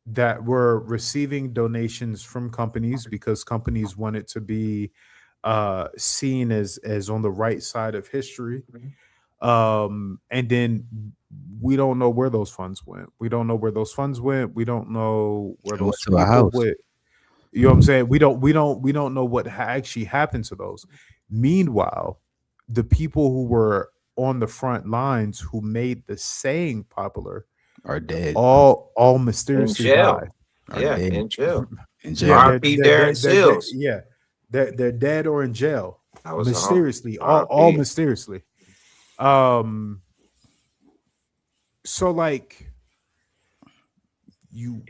that were receiving donations from companies because companies wanted to be seen as on the right side of history. And then we don't know where those funds went. We don't know where those people went. You know what I'm saying? We don't know what actually happened to those. Meanwhile, the people who were on the front lines who made the saying popular are dead. All mysteriously died. In jail. In jail. R.P. Darren Seals. They're dead or in jail. Mysteriously, all mysteriously. So like you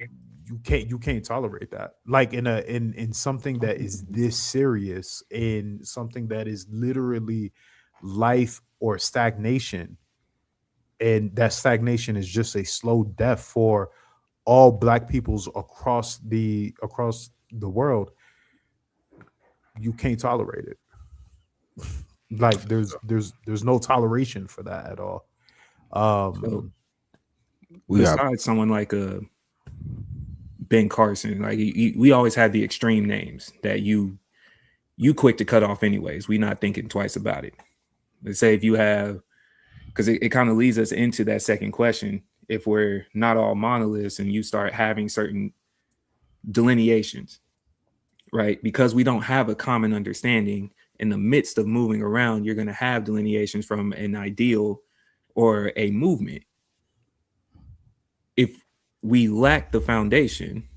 can't tolerate that, like in something that is this serious, in something that is literally life or stagnation, and that stagnation is just a slow death for all Black peoples across the world. You can't tolerate it. Like there's no toleration for that at all. So besides someone like Ben Carson, like we always have the extreme names that you quick to cut off anyways. We not thinking twice about it. Let's say if you have, because it kind of leads us into that second question. If we're not all monoliths and you start having certain delineations, right? Because we don't have a common understanding in the midst of moving around, you're going to have delineations from an ideal or a movement. If we lack the foundation,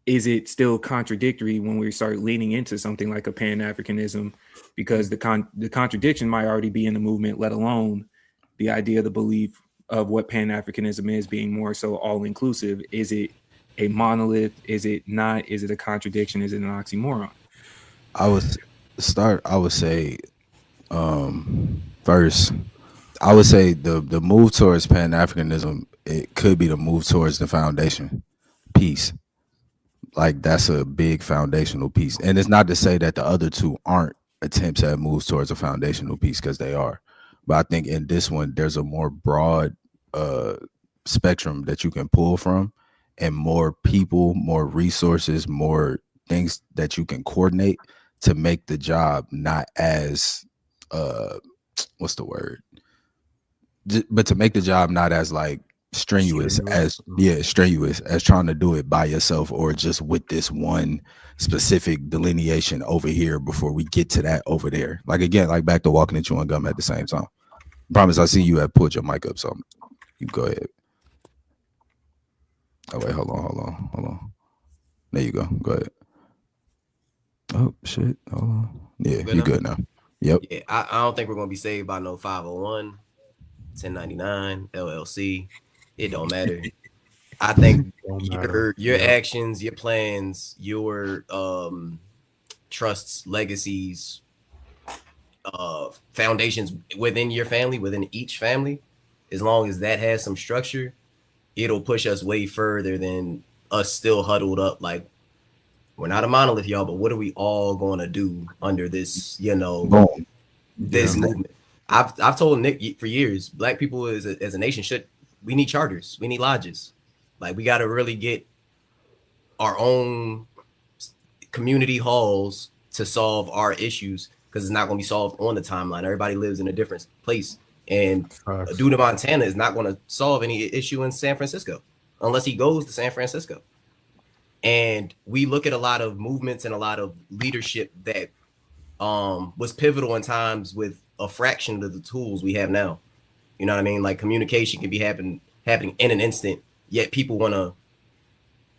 is it still contradictory when we start leaning into something like a Pan-Africanism? Because the contradiction might already be in the movement, let alone the idea, the belief of what Pan-Africanism is being more so all-inclusive. Is it a monolith? Is it not? Is it a contradiction? Is it an oxymoron? I would say first, I would say the move towards Pan-Africanism, it could be the move towards the foundation piece. Like that's a big foundational piece. And it's not to say that the other two aren't attempts at moves towards a foundational piece, because they are. But I think in this one, there's a more broad spectrum that you can pull from, and more people, more resources, more things that you can coordinate to make the job not as what's the word? But to make the job not as like strenuous as trying to do it by yourself, or just with this one specific delineation over here before we get to that over there. Like again, like back to walking and chewing gum at the same time. Promise, I see you have put your mic up, so you go ahead. Oh wait, hold on. There you go. Go ahead. Oh shit. Hold on. Yeah, you good now. Yep. Yeah, I don't think we're gonna be saved by no 501, 1099, LLC. It don't matter. I think your actions, your plans, your trusts, legacies, foundations within your family, within each family, as long as that has some structure, it'll push us way further than us still huddled up. Like, we're not a monolith, y'all, but what are we all going to do under this, this movement? I've told Nick for years, Black people as a nation we need charters, we need lodges. Like, we got to really get our own community halls to solve our issues, because it's not going to be solved on the timeline. Everybody lives in a different place. And a dude in Montana is not going to solve any issue in San Francisco unless he goes to San Francisco. And we look at a lot of movements and a lot of leadership that was pivotal in times with a fraction of the tools we have now. You know what I mean? Like, communication can be happening in an instant, yet people want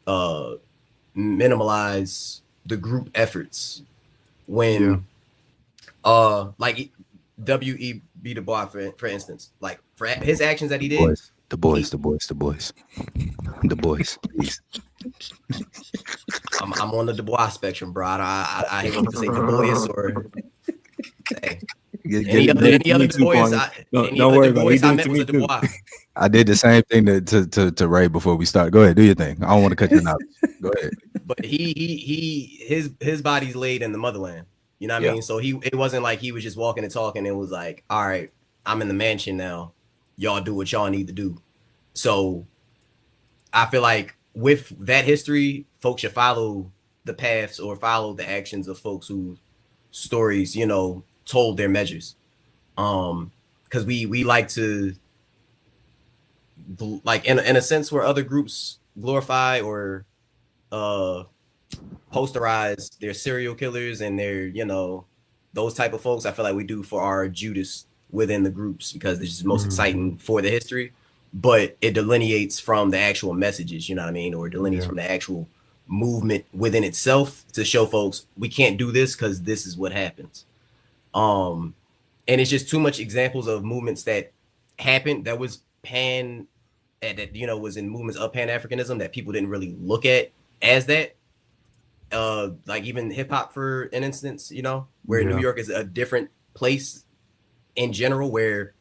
to minimalize the group efforts when like W.E.B. Du Bois, for instance, like for his actions that he did. The boys. Please. I'm on the Du Bois spectrum, bro. I hate to say Du Bois or hey, any other Du Bois. Don't worry about it. I met was a Du Bois. I did the same thing to Ray before we start. Go ahead, do your thing. I don't want to cut you out. Go ahead. But his body's laid in the motherland. You know what I mean? So it wasn't like he was just walking and talking. It was like, all right, I'm in the mansion now. Y'all do what y'all need to do. So I feel like with that history, folks should follow the paths or follow the actions of folks whose stories, told their measures. Because we like to, like, in a sense where other groups glorify or posterize their serial killers and their, those type of folks. I feel like we do for our Judas within the groups, because it's just most exciting for the history, but it delineates from the actual messages, you know what I mean? Or delineates from the actual movement within itself to show folks we can't do this because this is what happens. And it's just too much examples of movements that happened that was was in movements of Pan-Africanism that people didn't really look at as that. Like even hip hop, for an instance, where New York is a different place in general, where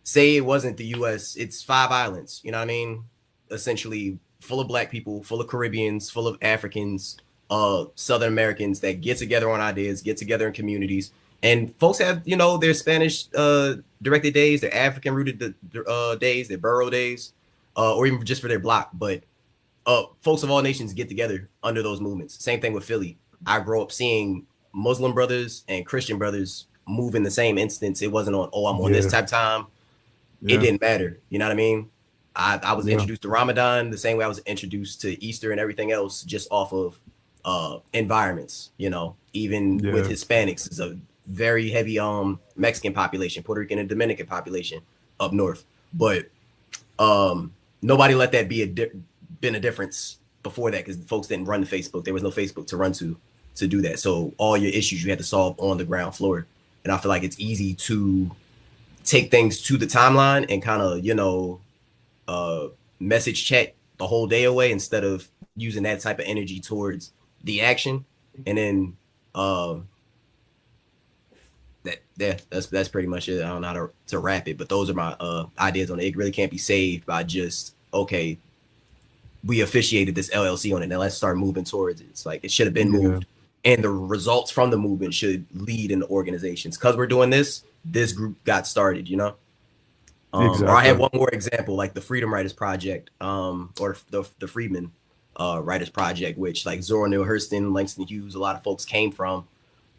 say it wasn't the US, it's 5 islands, you know what I mean? Essentially full of Black people, full of Caribbeans, full of Africans, Southern Americans that get together on ideas, get together in communities. And folks have, their Spanish directed days, their African rooted days, their borough days, or even just for their block. But folks of all nations get together under those movements. Same thing with Philly. I grew up seeing Muslim brothers and Christian brothers move in the same instance. It wasn't on, I'm on this type of time. It didn't matter. You know what I mean? I was introduced to Ramadan the same way I was introduced to Easter and everything else, just off of environments, even with Hispanics. It's a very heavy Mexican population, Puerto Rican and Dominican population up north. But nobody let that been a difference before that because folks didn't run to Facebook. There was no Facebook to run to do that. So all your issues you had to solve on the ground floor. And I feel like it's easy to take things to the timeline and kind of, message chat the whole day away instead of using that type of energy towards the action. And then that's pretty much it. I don't know how to wrap it, but those are my ideas on it. It really can't be saved by just, okay, we officiated this LLC on it. Now let's start moving towards it. It's like it should have been moved. And the results from the movement should lead in the organizations. Because we're doing this group got started, Exactly. Or I have one more example, like the Freedom Writers Project, or the Freedmen Writers Project, which like Zora Neale Hurston, Langston Hughes, a lot of folks came from.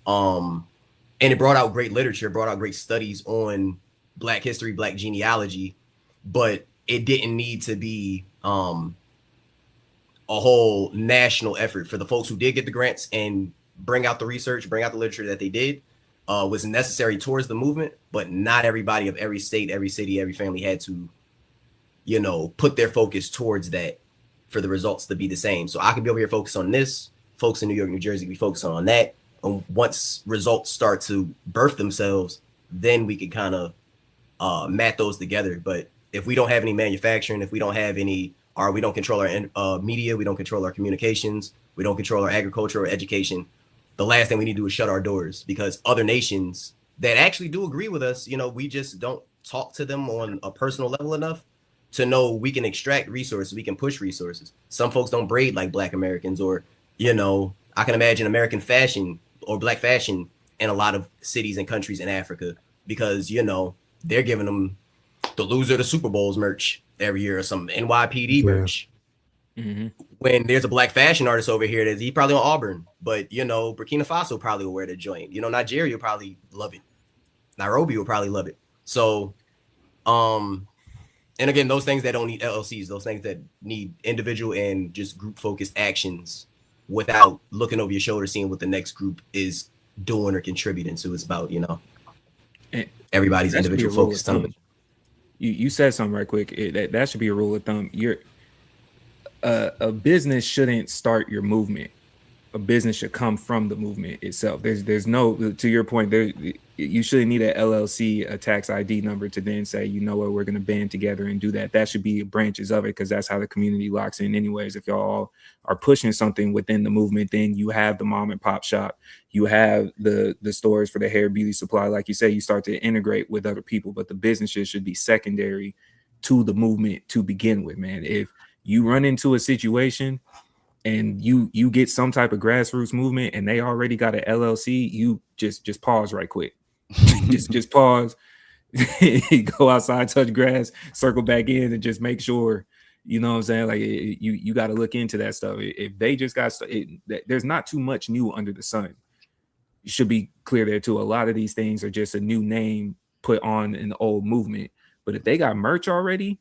And it brought out great literature, brought out great studies on Black history, Black genealogy, but it didn't need to be a whole national effort. For the folks who did get the grants and bring out the research, bring out the literature that they did, was necessary towards the movement, but not everybody of every state, every city, every family had to, put their focus towards that for the results to be the same. So I could be over here focused on this, folks in New York, New Jersey could be focusing on that. And once results start to birth themselves, then we can kind of mat those together. But if we don't have any manufacturing, if we don't have any, or we don't control our media, we don't control our communications, we don't control our agriculture or education, the last thing we need to do is shut our doors, because other nations that actually do agree with us, we just don't talk to them on a personal level enough to know we can extract resources, we can push resources. Some folks don't braid like Black Americans, or, I can imagine American fashion or Black fashion in a lot of cities and countries in Africa, because, they're giving them the loser of the Super Bowls merch every year or some NYPD merch. Mm-hmm. When there's a Black fashion artist over here, he's probably on Auburn, but Burkina Faso probably will wear the joint. Nigeria will probably love it. Nairobi will probably love it. So, and again, those things that don't need LLCs, those things that need individual and just group focused actions without looking over your shoulder, seeing what the next group is doing or contributing to. It's about, everybody's individual focused on it. You said something right quick. That should be a rule of thumb. A business shouldn't start your movement. A business should come from the movement itself. There's no, to your point, you shouldn't need an LLC, a tax ID number to then say, we're going to band together and do that. That should be branches of it, because that's how the community locks in anyways. If y'all are pushing something within the movement, then you have the mom and pop shop, you have the stores for the hair, beauty supply. Like you say, you start to integrate with other people, but the businesses should be secondary to the movement to begin with, man. If you run into a situation and you get some type of grassroots movement and they already got an LLC, you just pause right quick. just pause, go outside, touch grass, circle back in, and just make sure, what I'm saying? Like you got to look into that stuff. If they just got, there's not too much new under the sun. You should be clear there too. A lot of these things are just a new name put on an old movement. But if they got merch already,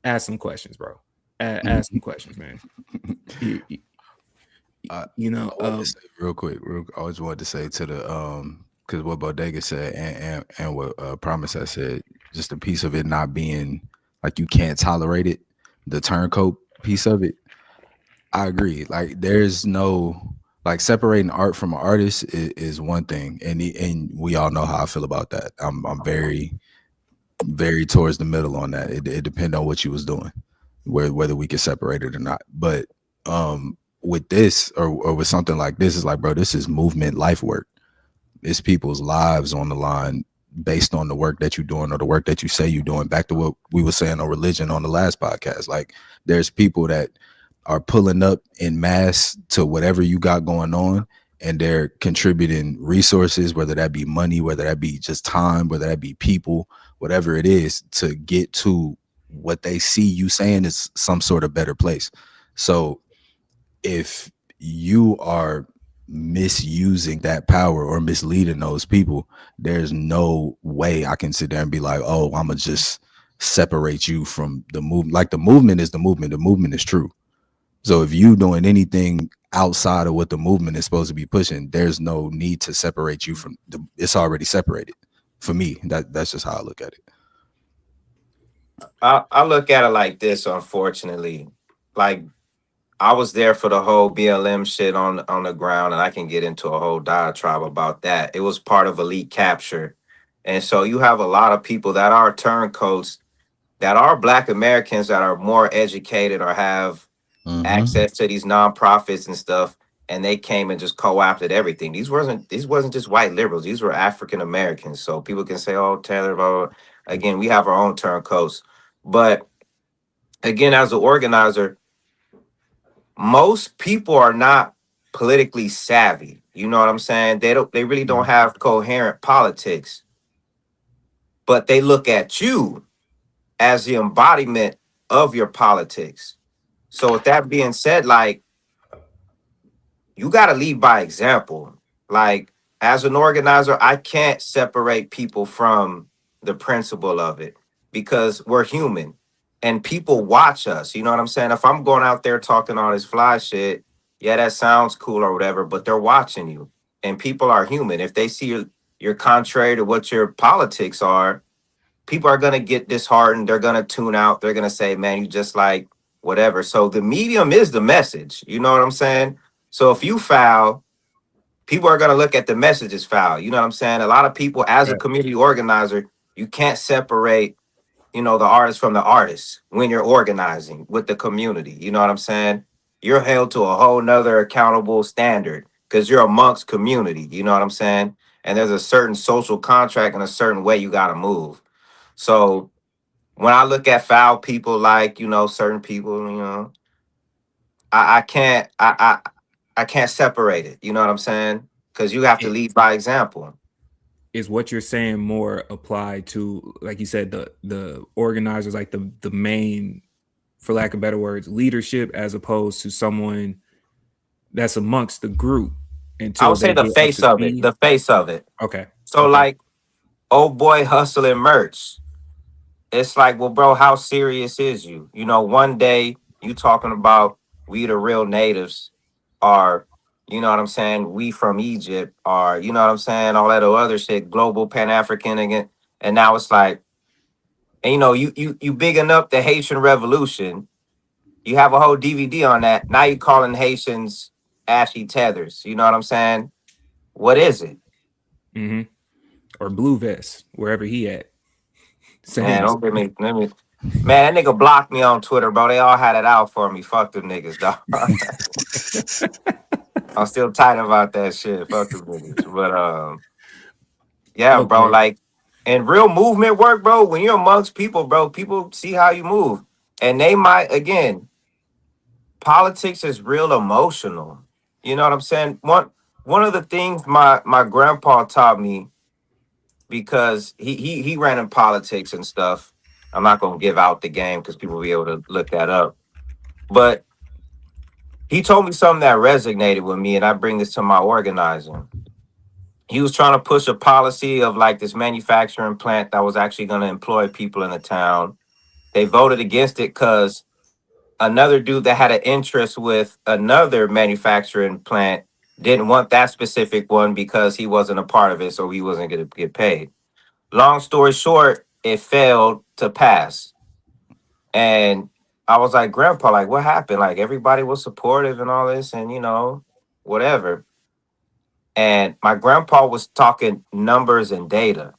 ask some questions, bro. Ask some questions, man. Real quick, I always wanted to say to the because what Bodega said and what Promise I said, just a piece of it not being like you can't tolerate it, the turncoat piece of it. I agree. Like there's no like separating art from an artist is one thing, and we all know how I feel about that. I'm very, very towards the middle on that. It depends on what you was doing, whether we could separate it or not. But with this or with something like this, is like, bro, this is movement life work. It's people's lives on the line based on the work that you're doing or the work that you say you're doing. Back to what we were saying on religion on the last podcast. Like there's people that are pulling up in mass to whatever you got going on, and they're contributing resources, whether that be money, whether that be just time, whether that be people, whatever it is, to get to what they see you saying is some sort of better place. So if you are misusing that power or misleading those people, there's no way I can sit there and be like, oh, I'm gonna just separate you from the movement. Like the movement is the movement. The movement is true. So if you doing anything outside of what the movement is supposed to be pushing, there's no need to separate you from it's already separated. For me, that's just how I look at it. I look at it like this, unfortunately. Like I was there for the whole BLM shit on the ground, and I can get into a whole diatribe about that. It was part of elite capture, and so you have a lot of people that are turncoats, that are Black Americans that are more educated or have access to these nonprofits and stuff, and they came and just co-opted everything. These wasn't just white liberals. These were African Americans. So people can say, "Oh, Taylor," blah, blah, blah. Again, we have our own turncoats, but again, as an organizer, most people are not politically savvy. You know what I'm saying? They really don't have coherent politics, but they look at you as the embodiment of your politics. So with that being said, like, you got to lead by example. Like, as an organizer, I can't separate people from the principle of it because we're human and people watch us. You know what I'm saying? If I'm going out there talking all this fly shit, yeah, that sounds cool or whatever, but they're watching you, and people are human. If they see you're contrary to what your politics are, people are going to get disheartened. They're going to tune out. They're going to say, man, you just like whatever. So the medium is the message. You know what I'm saying? So if you foul, people are going to look at the message as foul. You know what I'm saying? A lot of people, as a community organizer, you can't separate, you know, the artist from the artist when you're organizing with the community. You know what I'm saying? You're held to a whole nother accountable standard because you're amongst community. You know what I'm saying? And there's a certain social contract and a certain way you got to move. So when I look at foul people, like, you know, certain people, you know, I can't I can't separate it. You know what I'm saying? Because you have to lead by example. Is what you're saying more applied to, like you said, the organizers, like the main, for lack of better words, leadership, as opposed to someone that's amongst the group I until would say they the get up face to of it. speed? The face of it. Okay. So Okay. like, old boy hustling merch. It's like, well, bro, how serious is you? You know, one day you talking about we the real natives, or you know what I'm saying, we from Egypt, or you know what I'm saying, all that other shit, global Pan-African again. And now it's like, and you know, you bigging up the Haitian Revolution. You have a whole DVD on that. Now you calling Haitians ashy tethers. You know what I'm saying? What is it? Mm-hmm. Or Blue Vest, wherever he at. Man, Same. don't give me, let me. Man, that nigga blocked me on Twitter, bro. They all had it out for me. Fuck them niggas, dog. I'm still tight about that shit. Fuck them niggas. But yeah, bro. Okay. Like, in real movement work, bro, when you're amongst people, bro, people see how you move. And they might, again, politics is real emotional. You know what I'm saying? One of the things my grandpa taught me, because he ran in politics and stuff. I'm not gonna give out the game because people will be able to look that up. But he told me something that resonated with me, and I bring this to my organizing. He was trying to push a policy of like this manufacturing plant that was actually going to employ people in the town. They voted against it because another dude that had an interest with another manufacturing plant didn't want that specific one because he wasn't a part of it, so he wasn't going to get paid. Long story short, it failed to pass. And I was like, Grandpa, like, what happened? Like, everybody was supportive and all this, and you know, whatever. And my grandpa was talking numbers and data.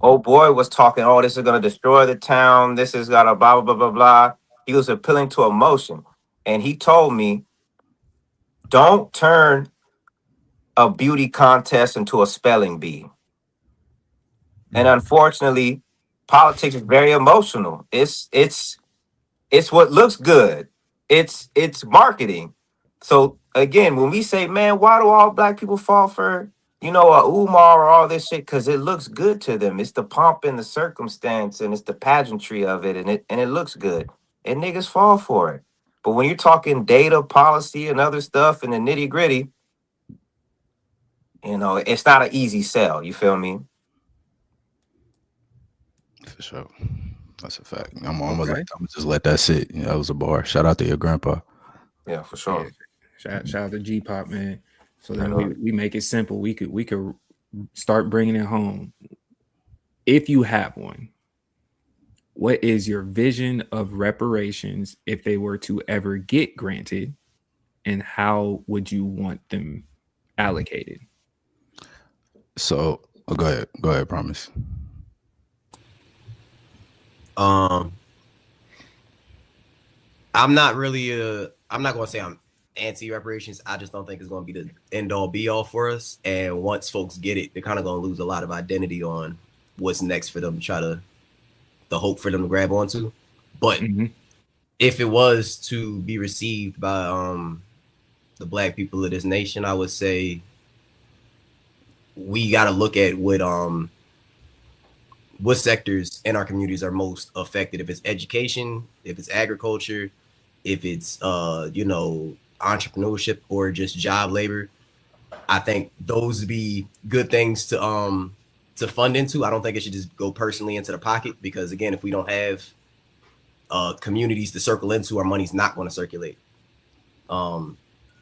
Old boy was talking, oh, this is going to destroy the town. This is going to blah, blah, blah, blah, blah. He was appealing to emotion. And he told me, don't turn a beauty contest into a spelling bee. And unfortunately, politics is very emotional. It's what looks good. It's marketing. So again, when we say, man, why do all black people fall for, you know, a Umar or all this shit? Because it looks good to them. It's the pomp and the circumstance, and it's the pageantry of it, and it looks good. And niggas fall for it. But when you're talking data, policy, and other stuff, and the nitty gritty, you know, it's not an easy sell. You feel me? For sure. That's a fact. I'm gonna just let that sit. You know, that was a bar. Shout out to your grandpa. Yeah, for sure. Yeah. Shout out to G Pop, man. So then we make it simple. We could start bringing it home. If you have one, what is your vision of reparations if they were to ever get granted, and how would you want them allocated? So go ahead, Promise. I'm not really I'm not gonna say I'm anti-reparations. I just don't think it's gonna be the end all be all for us. And once folks get it, they're kind of gonna lose a lot of identity on what's next for them to try to the hope for them to grab onto. But if it was to be received by the Black people of this nation, I would say we got to look at what sectors in our communities are most affected. If it's education, if it's agriculture, if it's entrepreneurship or just job labor, I think those would be good things to fund into. I don't think it should just go personally into the pocket, because again, if we don't have communities to circle into, our money's not going to circulate.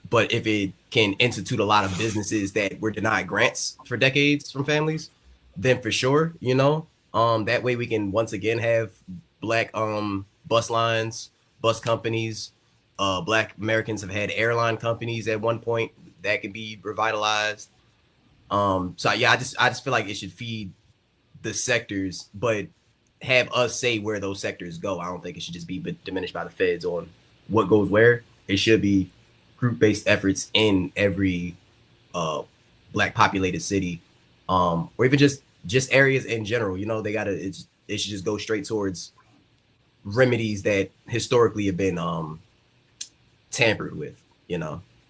But if it can institute a lot of businesses that were denied grants for decades from families, then for sure, that way we can once again have Black bus lines, bus companies. Black Americans have had airline companies at one point that could be revitalized. So yeah, I just feel like it should feed the sectors, but have us say where those sectors go. I don't think it should just be diminished by the feds on what goes where. It should be group-based efforts in every Black populated city, or even just areas in general. They gotta. It should just go straight towards remedies that historically have been tampered with,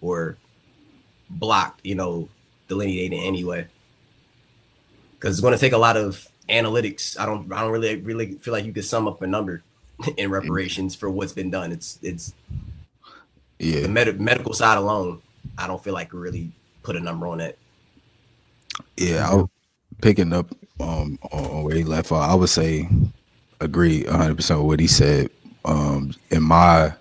or blocked, delineated anyway. Because it's going to take a lot of analytics. I don't really feel like you could sum up a number in reparations for what's been done. It's the medical side alone. I don't feel like we really put a number on that. Yeah, I picking up on where he left off. I would say agree 100% with what he said. In my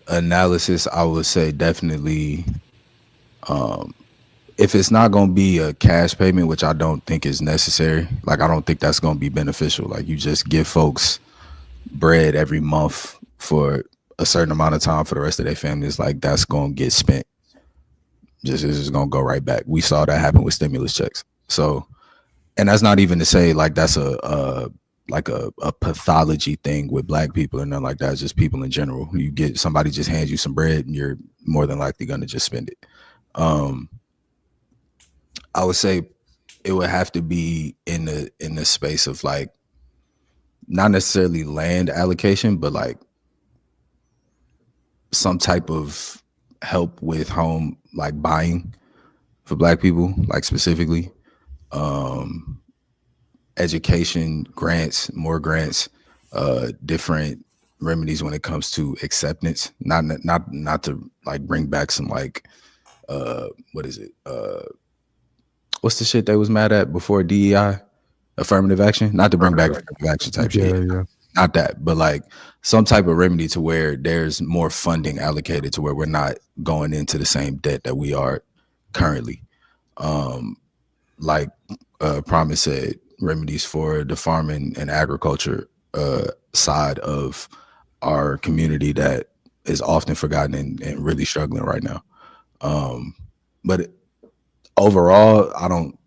analysis, I would say definitely if it's not going to be a cash payment, which I don't think is necessary, like I don't think that's going to be beneficial. Like you just give folks bread every month for a certain amount of time for the rest of their families, like that's going to get spent. It's just going to go right back. We saw that happen with stimulus checks. So, and that's not even to say like that's a pathology thing with Black people or nothing like that. It's just people in general. You get somebody just hands you some bread and you're more than likely going to just spend it. I would say it would have to be in the space of like not necessarily land allocation, but like some type of help with home like buying for Black people, like specifically. Education grants, more grants, different remedies when it comes to acceptance. Not to like bring back some like what is it? What's the shit they was mad at before DEI? Affirmative action? Not to bring back affirmative action type shit. Yeah. Not that, but like some type of remedy to where there's more funding allocated to where we're not going into the same debt that we are currently. Like Promise said, remedies for the farming and agriculture side of our community that is often forgotten and really struggling right now. But overall, I don't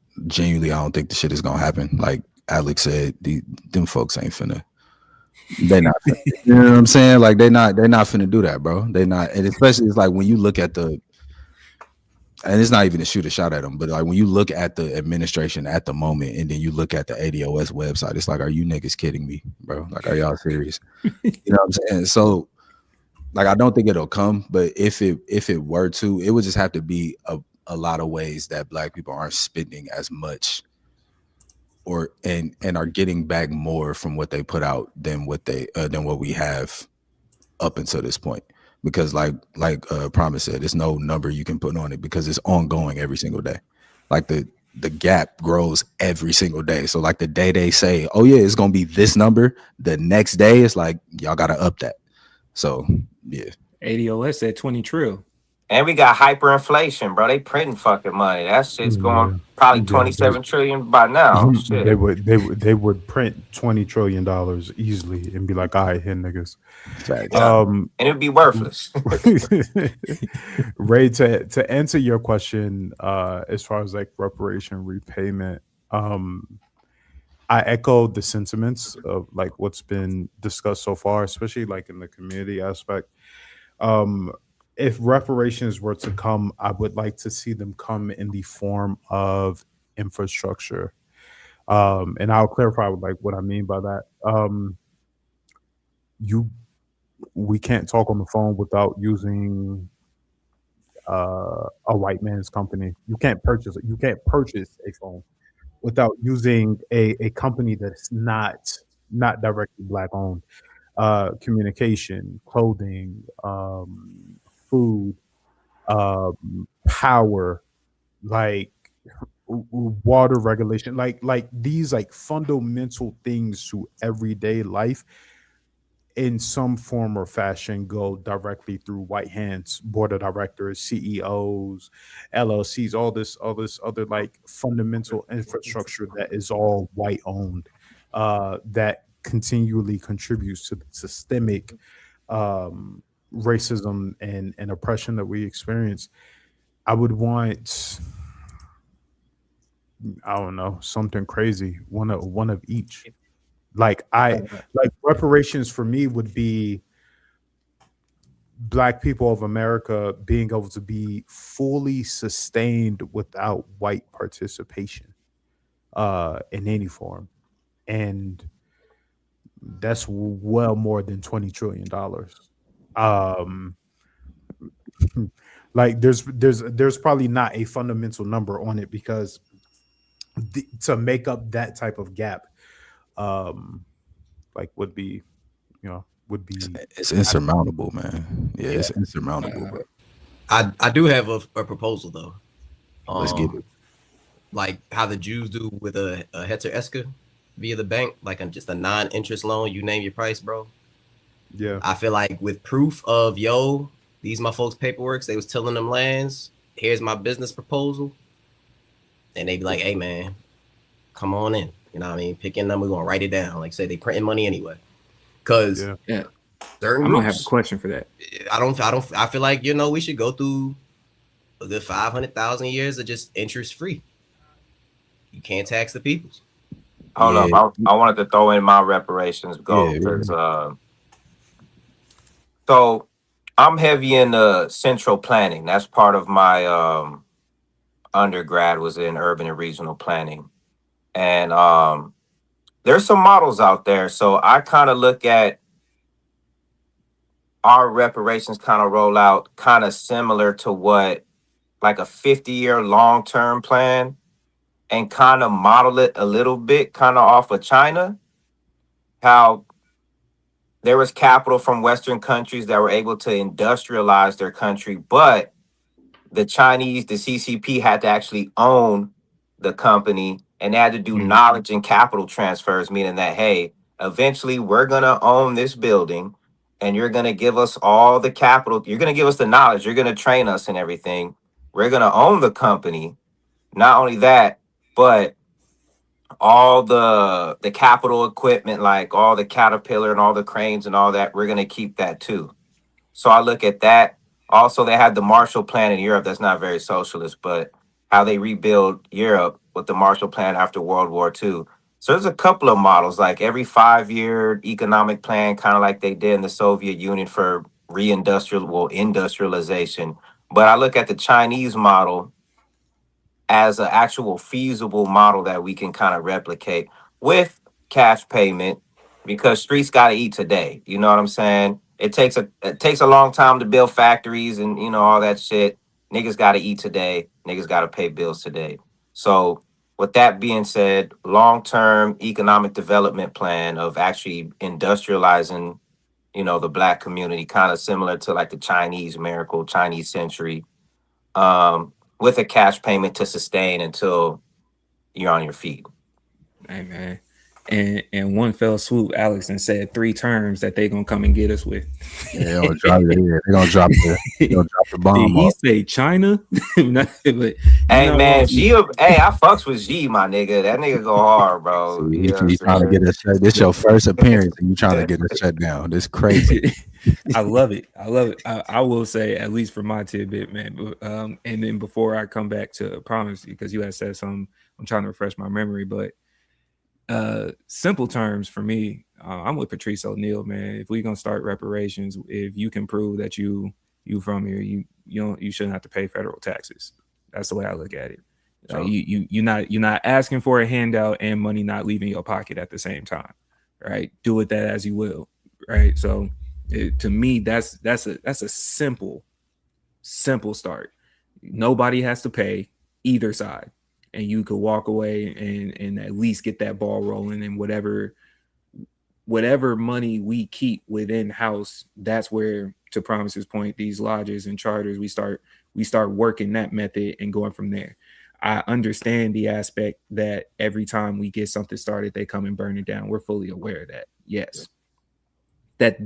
think the shit is gonna happen. Like Alex said, them folks ain't finna. They not, you know what I'm saying? Like they're not finna do that, bro. They not, and especially it's like when you look at and it's not even to shoot a shot at them, but like when you look at the administration at the moment, and then you look at the ADOS website, it's like, are you niggas kidding me, bro? Like, are y'all serious? You know what I'm saying? So, like, I don't think it'll come, but if it were to, it would just have to be a lot of ways that Black people aren't spending as much, and are getting back more from what they put out than what we have up until this point. Because like Promise said, there's no number you can put on it because it's ongoing every single day. Like the gap grows every single day. So like the day they say, oh yeah, it's gonna be this number, the next day it's like y'all gotta up that. So yeah. ADOS said 20 trill. And we got hyperinflation, bro. They printing fucking money. That shit's going Yeah, probably yeah. 27 trillion by now. They Shit. would print $20 trillion easily and be like, all right, here, niggas. Yeah. And it'd be worthless. Ray, to answer your question, as far as like reparation repayment, I echo the sentiments of like what's been discussed so far, especially like in the community aspect. If reparations were to come, I would like to see them come in the form of infrastructure. And I'll clarify like what I mean by that. We can't talk on the phone without using a white man's company. You can't purchase it. You can't purchase a phone without using a company that's not directly black owned. Communication, clothing, food, power, like water regulation, like these like fundamental things to everyday life in some form or fashion go directly through white hands, board of directors, CEOs, LLCs, all this other like fundamental infrastructure that is all white owned, that continually contributes to the systemic racism and oppression that we experience. I would want, I don't know, something crazy, one of each. Like reparations for me would be black people of America being able to be fully sustained without white participation in any form. And that's well more than $20 trillion. Like there's probably not a fundamental number on it because to make up that type of gap, like would be It's insurmountable, man. Yeah, it's insurmountable, bro. I do have a proposal though. Let's get it. Like how the Jews do with a Heter Esker via the bank, like just a non-interest loan. You name your price, bro. Yeah. I feel like with proof of these my folks' paperwork, they was tilling them lands. Here's my business proposal, and they be like, "Hey, man, come on in." You know what I mean? Pick your number. We're gonna write it down. Like say they printing money anyway, because Yeah. certain I'm gonna have groups, a question for that. I feel like we should go through a good 500,000 years of just interest free. You can't tax the people. Hold up. I wanted to throw in my reparations goal Yeah, because so I'm heavy in central planning. That's part of my undergrad was in urban and regional planning. And there's some models out there. So I kind of look at our reparations kind of roll out kind of similar to what like a 50-year long-term plan and kind of model it a little bit kind of off of China, how there was capital from Western countries that were able to industrialize their country, but the Chinese, the CCP had to actually own the company and they had to do knowledge and capital transfers, meaning that, hey, eventually we're going to own this building and you're going to give us all the capital. You're going to give us the knowledge. You're going to train us and everything. We're going to own the company. Not only that, but all the capital equipment, like all the Caterpillar and all the cranes and all that, we're going to keep that too. So I look at that. Also, they had the Marshall Plan in Europe. That's not very socialist, but how they rebuild Europe with the Marshall Plan after World War II. So there's a couple of models, like every 5-year economic plan, kind of like they did in the Soviet Union for industrialization. But I look at the Chinese model as an actual feasible model that we can kind of replicate with cash payment because streets got to eat today. You know what I'm saying? It takes a long time to build factories and all that shit. Niggas got to eat today. Niggas got to pay bills today. So with that being said, long-term economic development plan of actually industrializing, the black community, kind of similar to like the Chinese miracle, Chinese century, with a cash payment to sustain until you're on your feet. Hey man, and one fell swoop, Alex, and said 3 terms that they gonna come and get us with. Yeah, they're gonna drop it. Yeah, they're gonna drop the bomb. Did he say China? But Hey man, G, hey, I fucks with G, my nigga. That nigga go hard, bro. You trying to get us shut. This your first appearance, and you trying to get us shut down. This crazy. I love it. I will say, at least for my tidbit, man. And then before I come back to Promise, because you had said something, I'm trying to refresh my memory, but simple terms for me, I'm with Patrice O'Neal, man. If we're gonna start reparations, if you can prove that you from here, you shouldn't have to pay federal taxes. That's the way I look at it. You're not asking for a handout and money not leaving your pocket at the same time, right? Do with that as you will, right? So to me, that's a simple start. Nobody has to pay either side, and you could walk away and at least get that ball rolling. And whatever money we keep within house, that's where, to Promise's point, these lodges and charters, we start working that method and going from there. I understand the aspect that every time we get something started, they come and burn it down. We're fully aware of that. Yes. That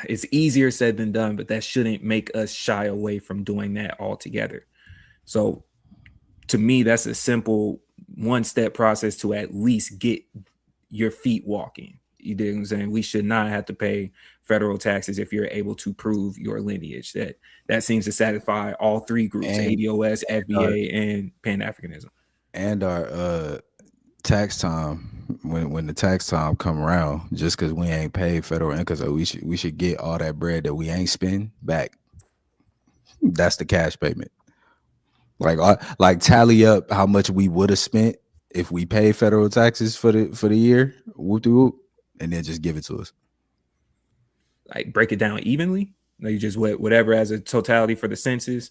it's easier said than done, but that shouldn't make us shy away from doing that altogether. So to me, that's a simple one-step process to at least get your feet walking. You dig what I'm saying? We should not have to pay federal taxes if you're able to prove your lineage. That seems to satisfy all 3 groups: ADOS, FBA, and Pan-Africanism. And our tax time, when the tax time come around, just because we ain't paid federal income, so we should get all that bread that we ain't spend back. That's the cash payment. Like tally up how much we would have spent if we pay federal taxes for the year, whoop, and then just give it to us. Like break it down evenly. Like you just whatever as a totality for the census.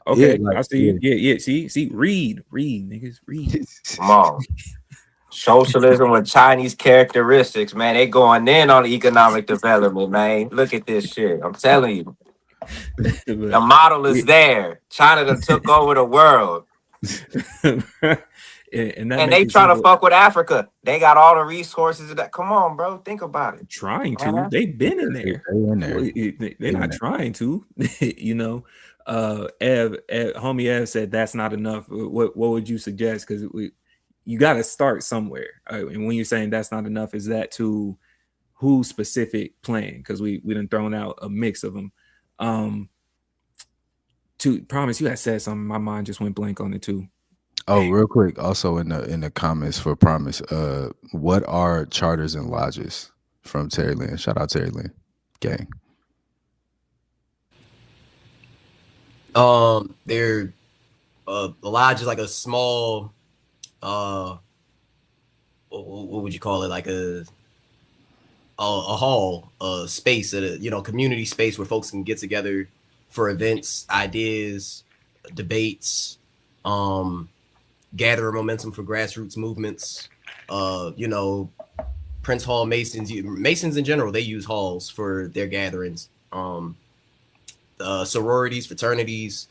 Okay, I see. Yeah. See, read, niggas, read. Come on. Socialism with Chinese characteristics, man. They going in on economic development, man. Look at this shit. I'm telling you. The model is there. China done took over the world. and they trying to fuck with Africa. They got all the resources. Come on, bro. Think about it. Trying to. They've been in there. They're not trying to. You know. Homie Ev said that's not enough. What would you suggest? Because you got to start somewhere. And when you're saying that's not enough, is that to who specific plan? Because we done thrown out a mix of them. To Promise, you had said something. My mind just went blank on it too. Oh, real quick. Also in the comments for Promise, what are charters and lodges from Terry Lynn? Shout out Terry Lynn, gang. They're a lodge is like a small, what would you call it? Like a hall, a space, community space where folks can get together for events, ideas, debates, gather momentum for grassroots movements. Prince Hall Masons in general, they use halls for their gatherings. Sororities, fraternities,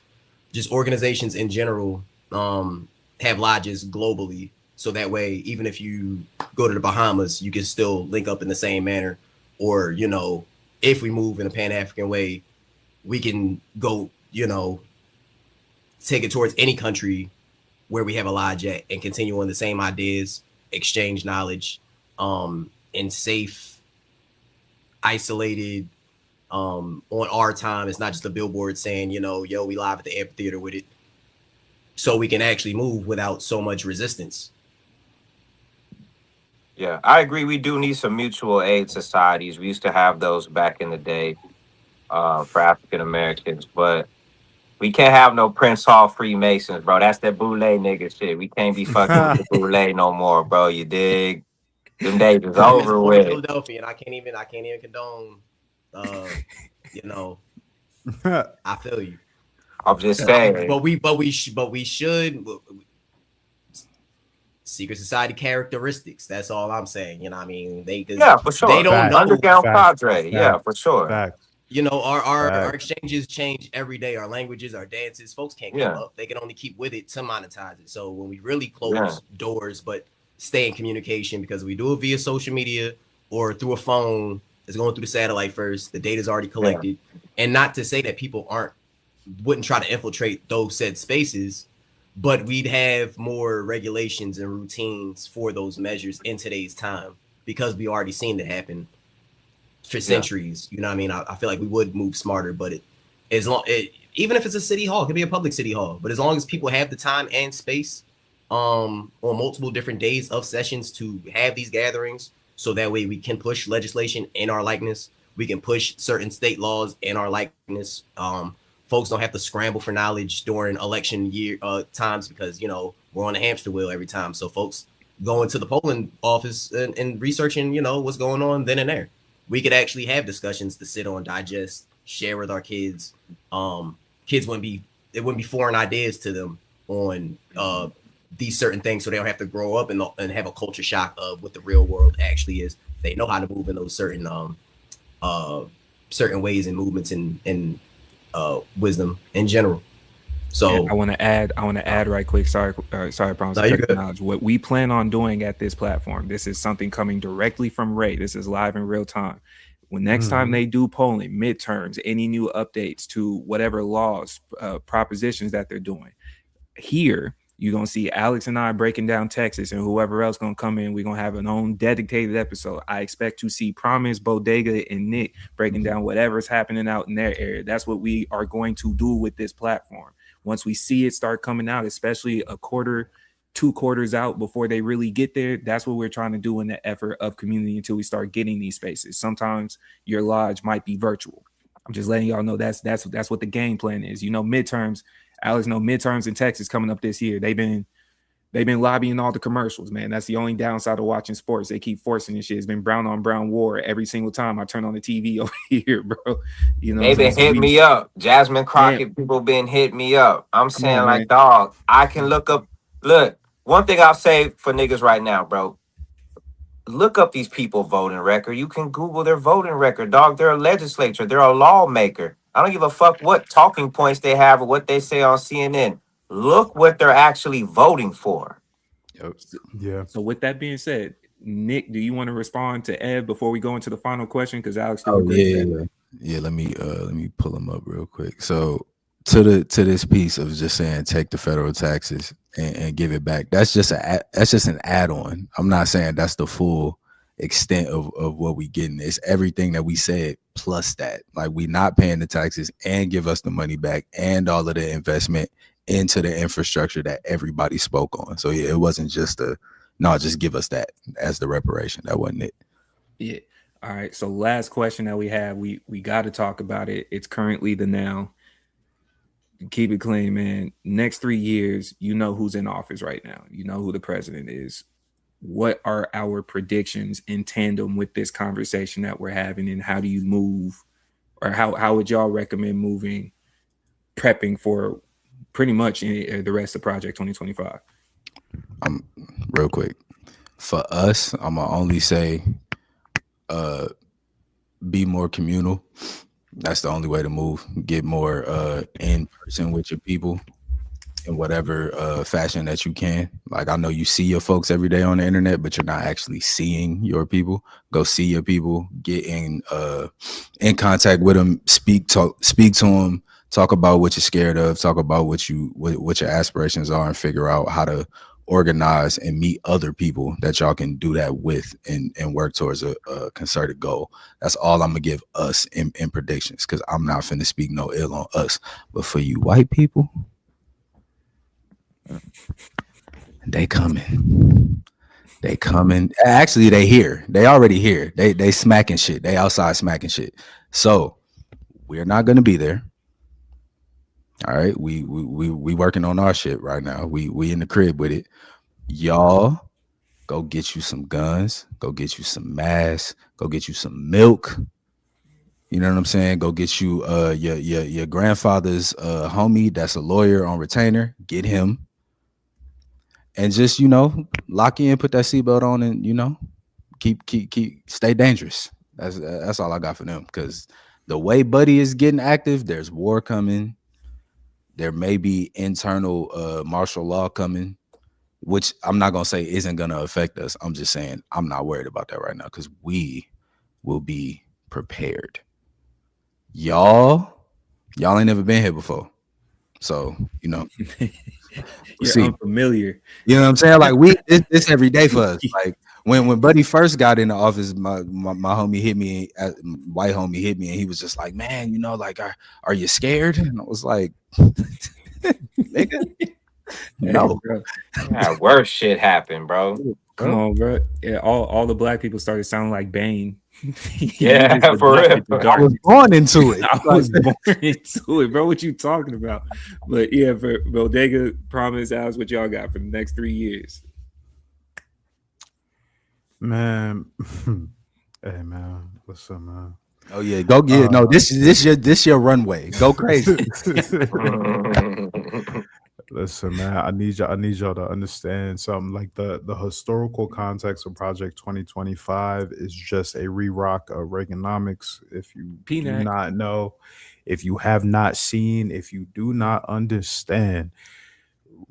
just organizations in general have lodges globally. So that way, even if you go to the Bahamas, you can still link up in the same manner. Or, if we move in a Pan-African way, we can go, take it towards any country where we have a lodge at and continue on the same ideas, exchange knowledge in safe, isolated, on our time. It's not just a billboard saying, we live at the amphitheater with it. So we can actually move without so much resistance. Yeah, I agree. We do need some mutual aid societies. We used to have those back in the day for African Americans, but we can't have no Prince Hall Freemasons, bro. That's that boule nigga shit. We can't be fucking with the boule no more, bro. You dig? Them days is over with. Philadelphia, and I can't even condone. I feel you. I'm just saying. But we should. Secret society characteristics. That's all I'm saying. For sure. They don't know. Underground cadre. Yeah, for sure. Facts. Our exchanges change every day. Our languages, our dances. Folks can't keep up. They can only keep with it to monetize it. So when we really close doors, but stay in communication, because we do it via social media or through a phone. It's going through the satellite first. The data is already collected, and not to say that people wouldn't try to infiltrate those said spaces, but we'd have more regulations and routines for those measures in today's time, because we already seen it happen for centuries. You know what I mean? I feel like we would move smarter, but even if it's a city hall, it could be a public city hall, but as long as people have the time and space on multiple different days of sessions to have these gatherings, so that way we can push legislation in our likeness, we can push certain state laws in our likeness. Folks don't have to scramble for knowledge during election year times, because we're on a hamster wheel every time. So folks going to the polling office and researching what's going on then and there. We could actually have discussions to sit on, digest, share with our kids. Kids wouldn't be foreign ideas to them on these certain things, so they don't have to grow up and have a culture shock of what the real world actually is. They know how to move in those certain ways and movements and wisdom in general. So I want to add right quick. Sorry, promise. No, what we plan on doing at this platform, this is something coming directly from Ray. This is live in real time. When next time they do polling, midterms, any new updates to whatever laws, propositions that they're doing, here you're gonna see Alex and I breaking down Texas, and whoever else gonna come in, we're gonna have an own dedicated episode. I expect to see Promise, Bodega, and Nick breaking down whatever's happening out in their area. That's what we are going to do with this platform. Once we see it start coming out, especially a quarter, 2 quarters out before they really get there, that's what we're trying to do in the effort of community until we start getting these spaces. Sometimes your lodge might be virtual. I'm just letting y'all know that's what the game plan is. Midterms. Alex, midterms in Texas coming up this year. They've been lobbying all the commercials, man. That's the only downside of watching sports. They keep forcing this shit. It's been brown on brown war every single time I turn on the TV over here, bro. They been hitting me up. Jasmine Crockett, people been hitting me up. I'm saying, dog, I can look up. Look, one thing I'll say for niggas right now, bro. Look up these people voting record. You can Google their voting record, dog. They're a legislature. They're a lawmaker. I don't give a fuck what talking points they have or what they say on CNN. Look what they're actually voting for. Yeah. So with that being said, Nick, do you want to respond to Ed before we go into the final question? Because Alex, yeah. Let me pull them up real quick. So to this piece of just saying take the federal taxes and give it back. That's just an add-on. I'm not saying that's the full extent of what we getting. It's everything that we said plus that. Like, we not paying the taxes and give us the money back and all of the investment into the infrastructure that everybody spoke on. So yeah, it wasn't just just give us that as the reparation. That wasn't it. Yeah. All right. So last question that we have, we got to talk about it. It's currently the now. Keep it clean, man. Next 3 years, who's in office right now. You know who the president is. What are our predictions in tandem with this conversation that we're having, and how do you move, or how would y'all recommend moving, prepping for pretty much the rest of Project 2025? Real quick. For us, I'm going to only say be more communal. That's the only way to move. Get more in person with your people in whatever fashion that you can. Like, I know you see your folks every day on the internet, but you're not actually seeing your people. Go see your people. Get in contact with them. Speak to them. Talk about what you're scared of. Talk about what your aspirations are, and figure out how to organize and meet other people that y'all can do that with and work towards a concerted goal. That's all I'm gonna give us in predictions, because I'm not finna speak no ill on us. But for you white people, they coming. Actually, they here. They already here. They smacking shit. They outside smacking shit. So we're not gonna be there. All right, we working on our shit right now. We in the crib with it. Y'all go get you some guns, go get you some masks, go get you some milk. You know what I'm saying? Go get you your grandfather's homie that's a lawyer on retainer. Get him. And just, lock in, put that seatbelt on, and keep stay dangerous. That's all I got for them. Because the way Buddy is getting active, there's war coming. There may be internal martial law coming. which I'm not gonna say isn't gonna affect us. I'm just saying I'm not worried about that right now because we will be prepared. Y'all ain't never been here before, so you know. You're See, unfamiliar. you know what I'm saying? Like this every day for us. Like when Buddy first got in the office, my homie hit me, white homie hit me, and he was just like, "Man, you know, like, are you scared?" And I was like, "Nigga, no." Bro. Yeah, worse shit happened, bro. Come on, bro. Yeah, all the black people started sounding like Bane. Yeah, for real. I was born into it. I was born into it, bro. What you talking about? But yeah, for Bodega, promise us what y'all got for the next 3 years. Man, hey man, what's up, man? Oh yeah, go get no. This your runway. Go crazy. Listen, man, I need y'all to understand something. Like the historical context of Project 2025 is just a re-rock of Reaganomics. If you do not know, if you have not seen, if you do not understand,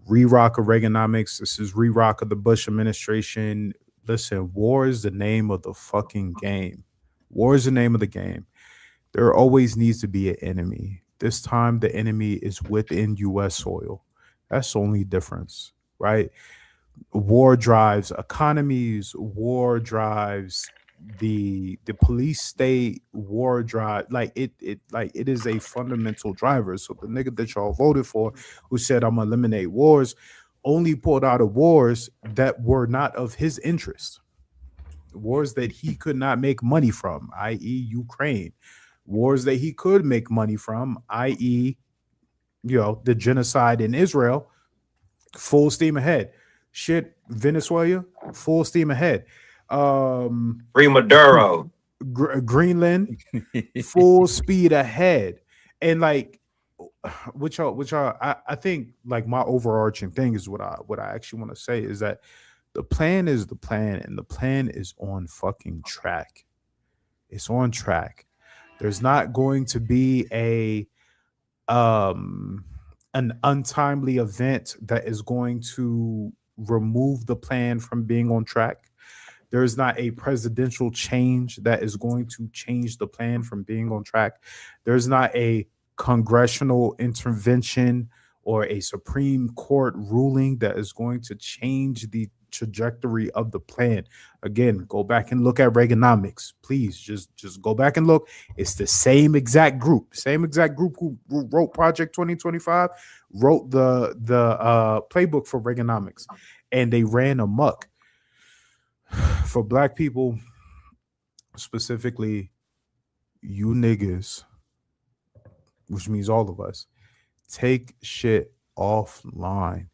re-rock of Reaganomics. This is re-rock of the Bush administration. Listen, war is the name of the fucking game. War is the name of the game. There always needs to be an enemy. This time, the enemy is within U.S. soil. That's the only difference, right? War drives economies. War drives the police state. War drive like it is a fundamental driver. So the nigga that y'all voted for, who said I'm gonna eliminate wars, only pulled out of wars that were not of his interest. Wars that he could not make money from, i.e., Ukraine. Wars that he could make money from, i.e., the genocide in Israel, full steam ahead. Shit, Venezuela, full steam ahead. Free Maduro. Greenland, full speed ahead. And like, which I think like my overarching thing is what I actually want to say is that the plan is the plan, and the plan is on fucking track. It's on track. There's not going to be an untimely event that is going to remove the plan from being on track. There's not a presidential change that is going to change the plan from being on track. There's not a congressional intervention or a Supreme Court ruling that is going to change the trajectory of the plan. Again, go back and look at Reaganomics. Please just go back and look. It's the same exact group who wrote Project 2025, wrote the playbook for Reaganomics, and they ran amok. For black people, specifically, you niggas, which means all of us, take shit offline.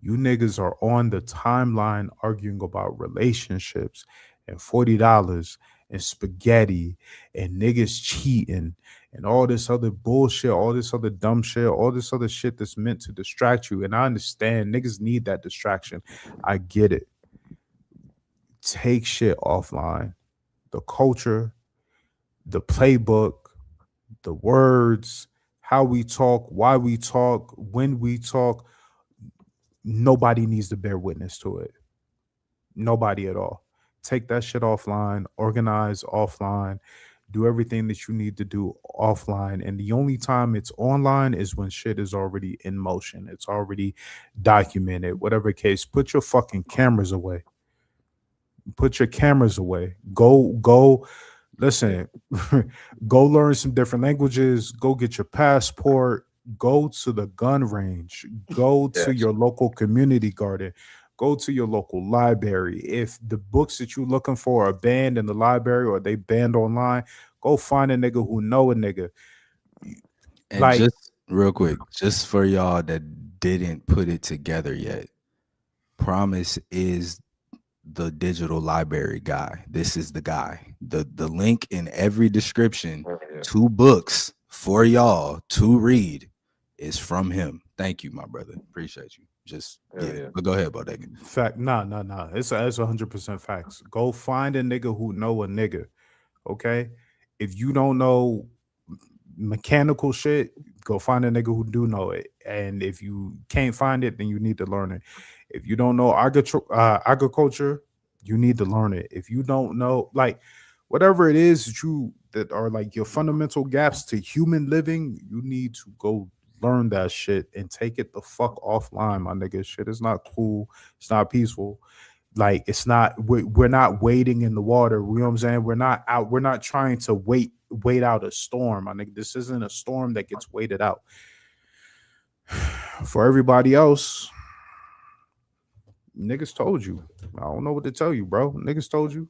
You niggas are on the timeline arguing about relationships and $40 and spaghetti and niggas cheating and all this other bullshit, all this other dumb shit, all this other shit that's meant to distract you. And I understand niggas need that distraction. I get it. Take shit offline. The culture, the playbook, the words, how we talk, why we talk, when we talk. Nobody needs to bear witness to it. Nobody at all. Take that shit offline, organize offline, do everything that you need to do offline. And the only time it's online is when shit is already in motion. It's already documented, whatever case. Put your fucking cameras away. Put your cameras away. Go, listen, go learn some different languages. Go get your passport. Go to the gun range. Go to your local community garden. Go to your local library. If the books that you're looking for are banned in the library or they banned online, go find a nigga who know a nigga. And like, just real quick, just for y'all that didn't put it together yet, Promise is the digital library guy. This is the guy. The link in every description to books for y'all to read is from him. Thank you, my brother. Appreciate you. Just but go ahead, Bodega. Fact, nah. It's 100% facts. Go find a nigga who know a nigga. Okay, if you don't know mechanical shit, go find a nigga who do know it. And if you can't find it, then you need to learn it. If you don't know agriculture, you need to learn it. If you don't know, like, whatever it is that are like your fundamental gaps to human living, you need to go learn that shit and take it the fuck offline, my nigga. Shit is not cool. It's not peaceful. Like, it's not, we're not wading in the water. You know what I'm saying? We're not trying to wait out a storm. I think this isn't a storm that gets waited out. For everybody else, niggas told you. I don't know what to tell you, bro. Niggas told you.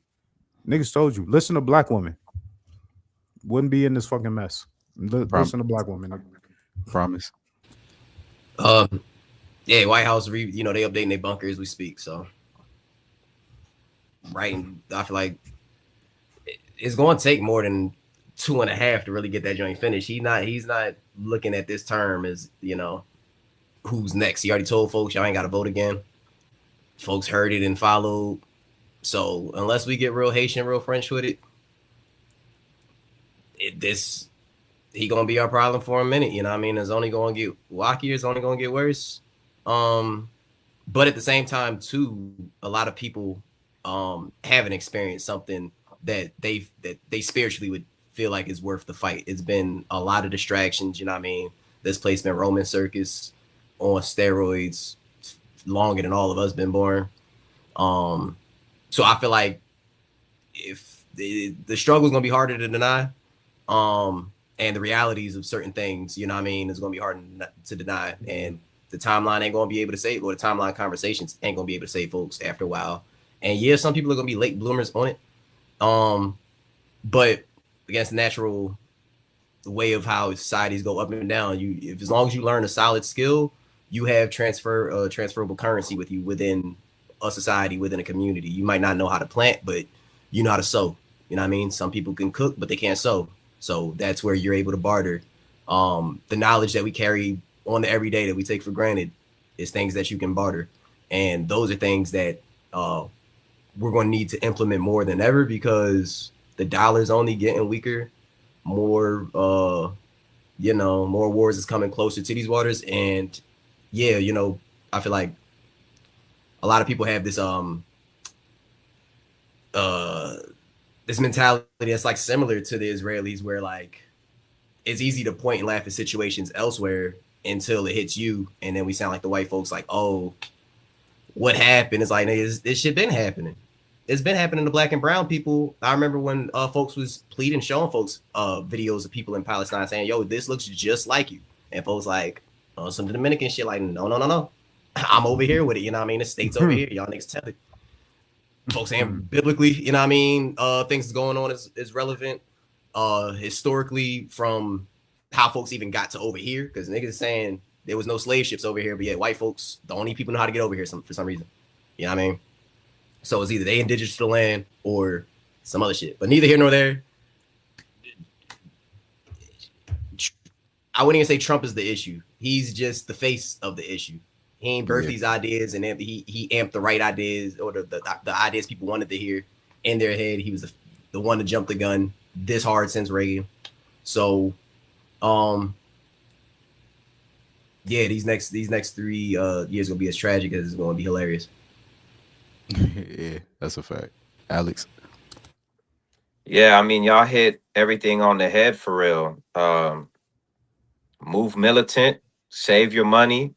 Listen to black women. Wouldn't be in this fucking mess. Listen to black women. Nigga. Promise. Yeah, White House, they updating their bunker as we speak. So, right, and I feel like it's going to take more than 2.5 to really get that joint finished. He's not looking at this term as, who's next. He already told folks y'all ain't got to vote again. Folks heard it and followed. So unless we get real Haitian, real French with it, he gonna be our problem for a minute. You know what I mean? It's only gonna get wackier. It's only gonna get worse. But at the same time, too, a lot of people haven't experienced something that they spiritually would feel like is worth the fight. It's been a lot of distractions. You know what I mean? This place been Roman circus on steroids longer than all of us been born. So I feel like if the struggle is gonna be harder to deny, and the realities of certain things, you know what I mean, is gonna be hard to deny, and the timeline ain't gonna be able to save, or the timeline conversations ain't gonna be able to save folks after a while. And yeah, some people are gonna be late bloomers on it, but against the natural way of how societies go up and down, as long as you learn a solid skill, you have transferable currency with you within a society, within a community. You might not know how to plant, but you know how to sow. You know what I mean? Some people can cook, but they can't sew. So that's where you're able to barter. The knowledge that we carry on the everyday that we take for granted is things that you can barter. And those are things that we're going to need to implement more than ever, because the dollar's only getting weaker. More wars is coming closer to these waters. And yeah, I feel like a lot of people have this this mentality that's like similar to the Israelis, where like it's easy to point and laugh at situations elsewhere until it hits you, and then we sound like the white folks, like, oh, what happened? It's like, this shit been happening. It's been happening to black and brown people. I remember when folks was pleading, showing folks videos of people in Palestine saying, yo, this looks just like you. And folks like, some Dominican shit, like, no. I'm over here with it, you know what I mean? The state's over here. Y'all niggas tell it. Folks saying biblically, you know what I mean? Things going on is relevant historically from how folks even got to over here. Because niggas saying there was no slave ships over here, but yet white folks, the only people know how to get over here for some reason. You know what I mean? So it's either they indigenous to the land or some other shit. But neither here nor there. I wouldn't even say Trump is the issue. He's just the face of the issue. He ain't birthed these ideas, and then he amped the right ideas, or the ideas people wanted to hear in their head. He was the one to jump the gun this hard since Reagan. So, these next 3 years gonna be as tragic as it's gonna be hilarious. Yeah, that's a fact. Alex. Yeah, I mean, y'all hit everything on the head for real. Move militant, save your money,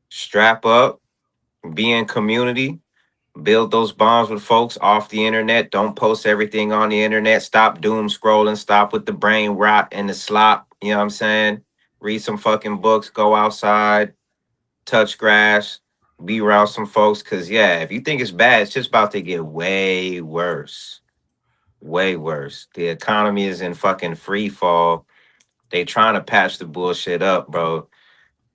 strap up, be in community, build those bonds with folks off the internet. Don't post everything on the internet. Stop doom scrolling. Stop with the brain rot and the slop. You know what I'm saying? Read some fucking books, go outside, touch grass, be around some folks. Cause yeah, if you think it's bad, it's just about to get way worse. Way worse. The economy is in fucking free fall. They trying to patch the bullshit up, bro.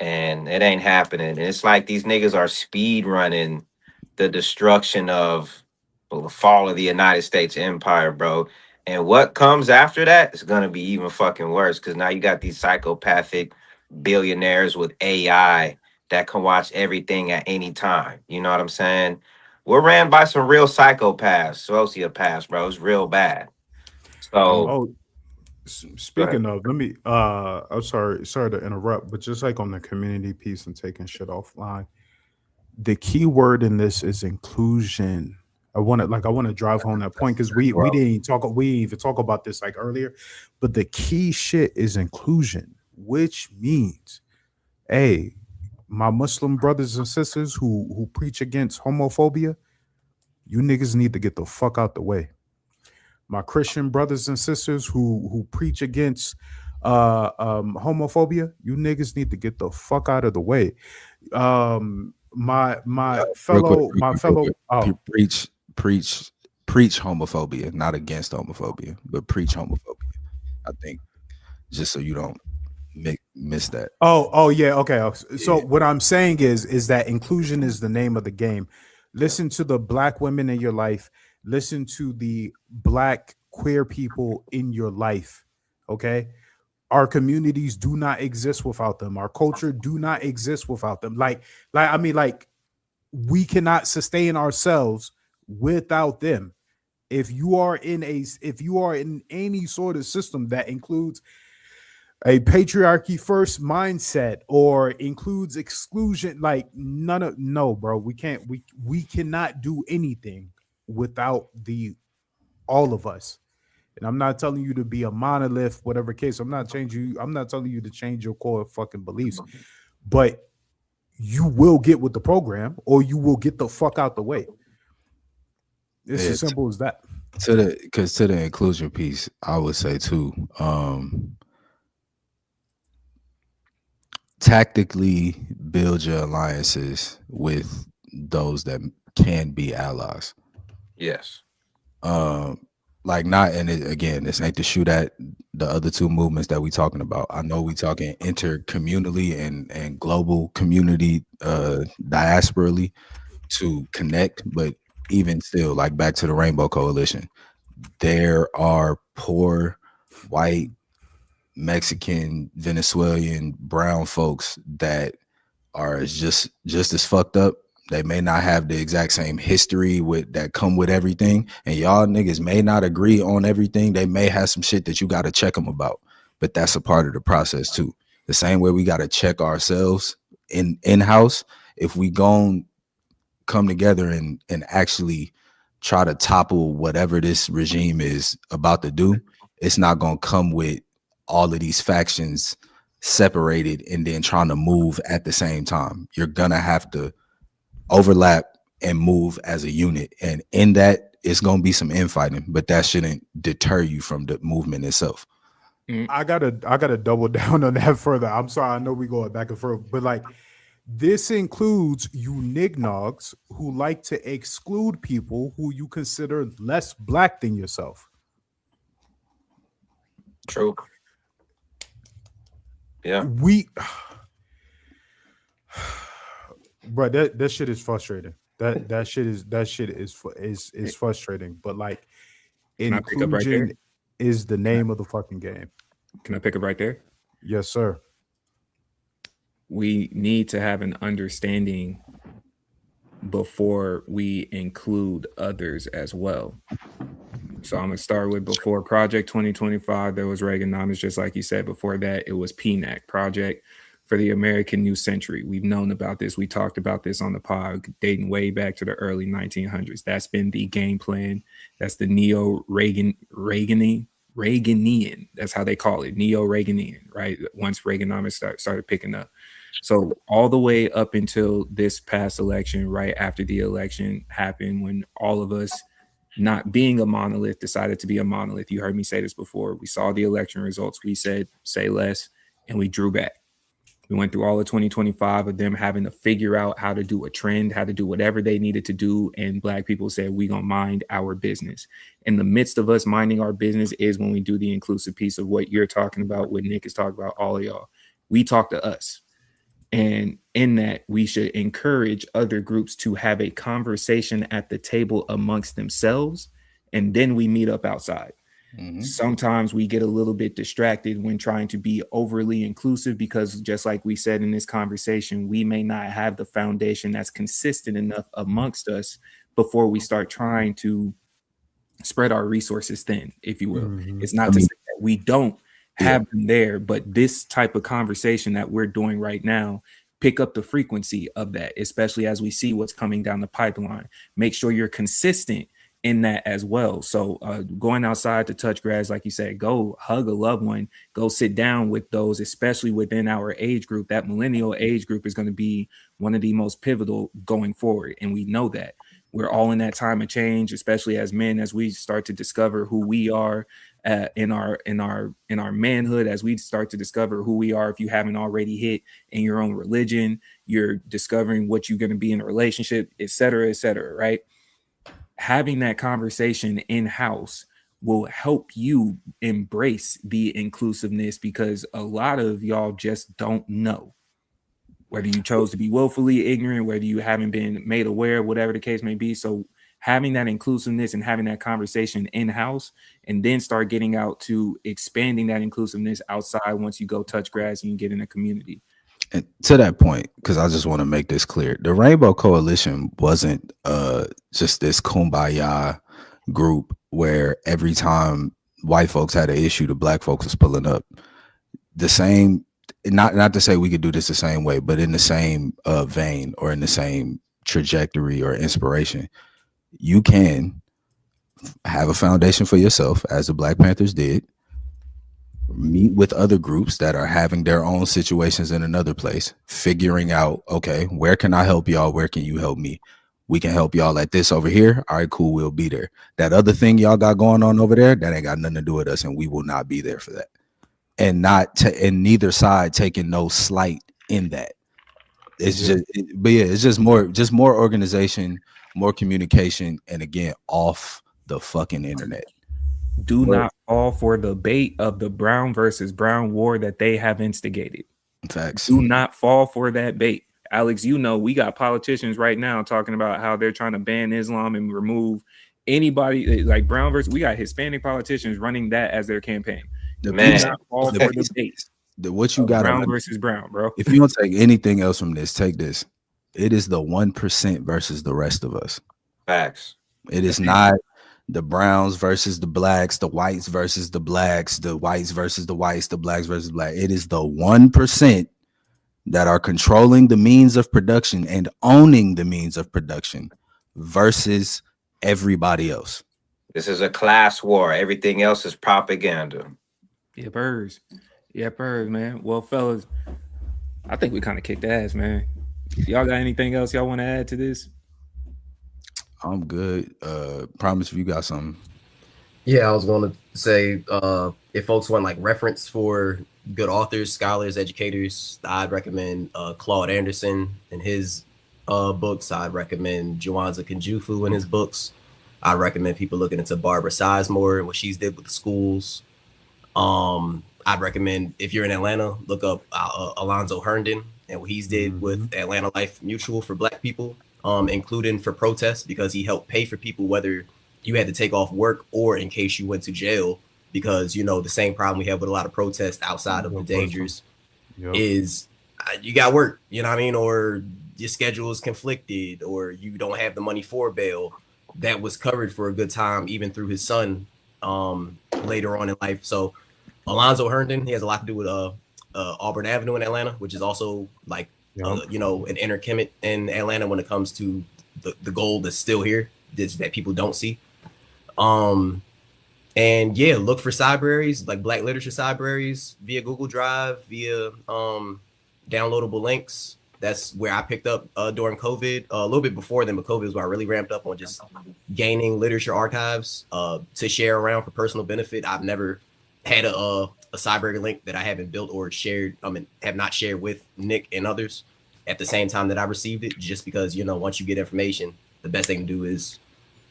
And it ain't happening. And it's like these niggas are speed running the destruction of the fall of the United States empire, bro. And what comes after that is gonna be even fucking worse, because now you got these psychopathic billionaires with AI that can watch everything at any time. You know what I'm saying? We're ran by some real psychopaths, sociopaths, bro. It's real bad. So speaking of, let me I'm sorry to interrupt, but just like on the community piece and taking shit offline, The key word in this is inclusion. I want to drive home that point because we didn't even talk about this like earlier, but the key shit is inclusion, which means, hey, my Muslim brothers and sisters who preach against homophobia, you niggas need to get the fuck out the way. My Christian brothers and sisters who preach against homophobia, you niggas need to get the fuck out of the way. My fellow preach homophobia, not against homophobia, but preach homophobia. I think just so you don't miss that. Oh yeah, okay. So what I'm saying is that inclusion is the name of the game. Listen to the black women in your life. Listen to the black queer people in your life. Okay. Our communities do not exist without them. Our culture do not exist without them. Like we cannot sustain ourselves without them. If you are in any sort of system that includes a patriarchy first mindset or includes exclusion, like no, bro, we cannot do anything without all of us. And I'm not telling you to be a monolith, whatever case. I'm not telling you to change your core fucking beliefs, but you will get with the program or you will get the fuck out the way. It's as simple as that. To the inclusion piece, I would say too, tactically build your alliances with those that can be allies. Yes. Like not, and again, this ain't to shoot at the other two movements that we talking about. I know we talking intercommunally and global community, diasporally to connect, but even still, like back to the Rainbow Coalition, there are poor white, Mexican, Venezuelan, brown folks that are just as fucked up. They may not have the exact same history that come with everything, and y'all niggas may not agree on everything. They may have some shit that you got to check them about, but that's a part of the process too. The same way we got to check ourselves in-house. If we gon' come together and actually try to topple whatever this regime is about to do, it's not gonna come with all of these factions separated and then trying to move at the same time. You're gonna have to overlap and move as a unit, and in that it's gonna be some infighting, but that shouldn't deter you from the movement itself. I gotta double down on that further. I'm sorry, I know we going back and forth, but like this includes you nignogs who like to exclude people who you consider less black than yourself. True. Yeah. Bro, that shit is frustrating. That shit is frustrating. But like, inclusion is the name of the fucking game. Can I pick up right there? Yes, sir. We need to have an understanding before we include others as well. So I'm gonna start with before Project 2025, there was Reaganomics, just like you said. Before that, it was PNAC, Project for the American New Century. We've known about this. We talked about this on the pod dating way back to the early 1900s. That's been the game plan. That's the Reaganian. That's how they call it, neo-Reaganian, right? Once Reaganomics started picking up. So all the way up until this past election, right after the election happened, when all of us, not being a monolith, decided to be a monolith. You heard me say this before. We saw the election results. We said, say less, and we drew back. We went through all of 2025 of them having to figure out how to do a trend, how to do whatever they needed to do. And black people said, we gonna mind our business. In the midst of us minding our business is when we do the inclusive piece of what you're talking about, what Nick is talking about, all of y'all. We talk to us. And in that, we should encourage other groups to have a conversation at the table amongst themselves. And then we meet up outside. Mm-hmm. Sometimes we get a little bit distracted when trying to be overly inclusive, because just like we said in this conversation, we may not have the foundation that's consistent enough amongst us before we start trying to spread our resources thin, if you will. Mm-hmm. It's not to say that we don't have them there, but this type of conversation that we're doing right now pick up the frequency of that, especially as we see what's coming down the pipeline. Make sure you're consistent in that as well. So going outside to touch grass, like you said, go hug a loved one, go sit down with those, especially within our age group. That millennial age group is going to be one of the most pivotal going forward. And we know that we're all in that time of change, especially as men, as we start to discover who we are in our manhood, as we start to discover who we are. If you haven't already hit in your own religion, you're discovering what you're going to be in a relationship, et cetera, right? Having that conversation in-house will help you embrace the inclusiveness, because a lot of y'all just don't know, whether you chose to be willfully ignorant, whether you haven't been made aware, whatever the case may be. So having that inclusiveness and having that conversation in-house, and then start getting out to expanding that inclusiveness outside once you go touch grass and you get in a community. And to that point, because I just want to make this clear, the Rainbow Coalition wasn't just this kumbaya group where every time white folks had an issue, the black folks was pulling up. The same, not to say we could do this the same way, but in the same vein or in the same trajectory or inspiration, you can have a foundation for yourself, as the Black Panthers did, meet with other groups that are having their own situations in another place, figuring out, okay, where can I help y'all? Where can you help me? We can help y'all at this over here. All right, cool. We'll be there. That other thing y'all got going on over there, that ain't got nothing to do with us, and we will not be there for that. And and neither side taking no slight in that. It's it's just more organization, more communication, and again, off the fucking internet. Do not fall for the bait of the Brown versus Brown war that they have instigated. Facts. Do not fall for that bait. Alex, you know, we got politicians right now talking about how they're trying to ban Islam and remove anybody like Brown versus. We got Hispanic politicians running that as their campaign. Do not fall for the bait. What you got Brown versus Brown, bro. If you don't take anything else from this, take this. It is the 1% versus the rest of us. Facts. It is not the Browns versus the blacks, the whites versus the blacks, the whites versus the whites, the blacks versus black. It is the 1% that are controlling the means of production and owning the means of production versus everybody else. This is a class war. Everything else is propaganda. Yeah, birds. Yeah, birds, man. Well, fellas, I think we kind of kicked ass, man. Y'all got anything else y'all want to add to this? I'm good. Promise if you got something. Yeah, I was going to say, if folks want like reference for good authors, scholars, educators, I'd recommend Claude Anderson and his books. I'd recommend Juwanza Kunjufu and his books. I recommend people looking into Barbara Sizemore and what she's did with the schools. I'd recommend, if you're in Atlanta, look up Alonzo Herndon and what he's did with Atlanta Life Mutual for Black people, including for protests, because he helped pay for people, whether you had to take off work or in case you went to jail, because, you know, the same problem we have with a lot of protests outside of the dangers is you got work, you know what I mean? Or your schedule is conflicted, or you don't have the money for bail. That was covered for a good time, even through his son later on in life. So Alonzo Herndon, he has a lot to do with Auburn Avenue in Atlanta, which is also like, you know, an inner Kemet in Atlanta when it comes to the gold that's still here that people don't see. And yeah, look for libraries, like Black literature libraries via Google Drive, via downloadable links. That's where I picked up during COVID, a little bit before then, but COVID is where I really ramped up on just gaining literature archives to share around for personal benefit. I've never had a library link that I haven't built or shared, have not shared with Nick and others at the same time that I received it, just because, you know, once you get information, the best thing to do is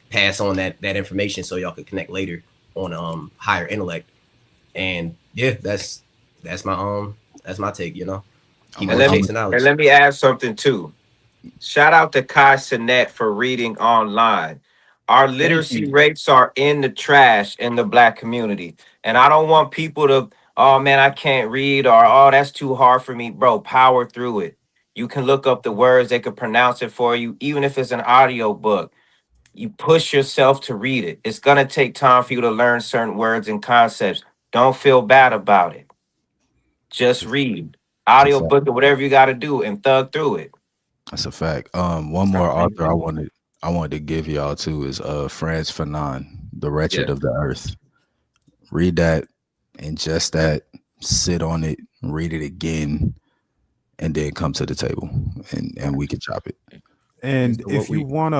pass on that information so y'all could connect later on higher intellect. And yeah, that's my take, you know. And let me add something too. Shout out to Kai Sinet for reading online. Our literacy rates are in the trash in the Black community. And I don't want people to, oh man, I can't read, or oh, that's too hard for me. Bro, power through it. You can look up the words, they could pronounce it for you, even if it's an audio book. You push yourself to read it. It's going to take time for you to learn certain words and concepts. Don't feel bad about it. Just read. audio book or whatever you got to do and thug through it. That's a fact. One more author I wanted to give y'all too is Franz Fanon, The Wretched of the Earth. Read that, ingest that, sit on it, read it again, and then come to the table and we can chop it. And if you want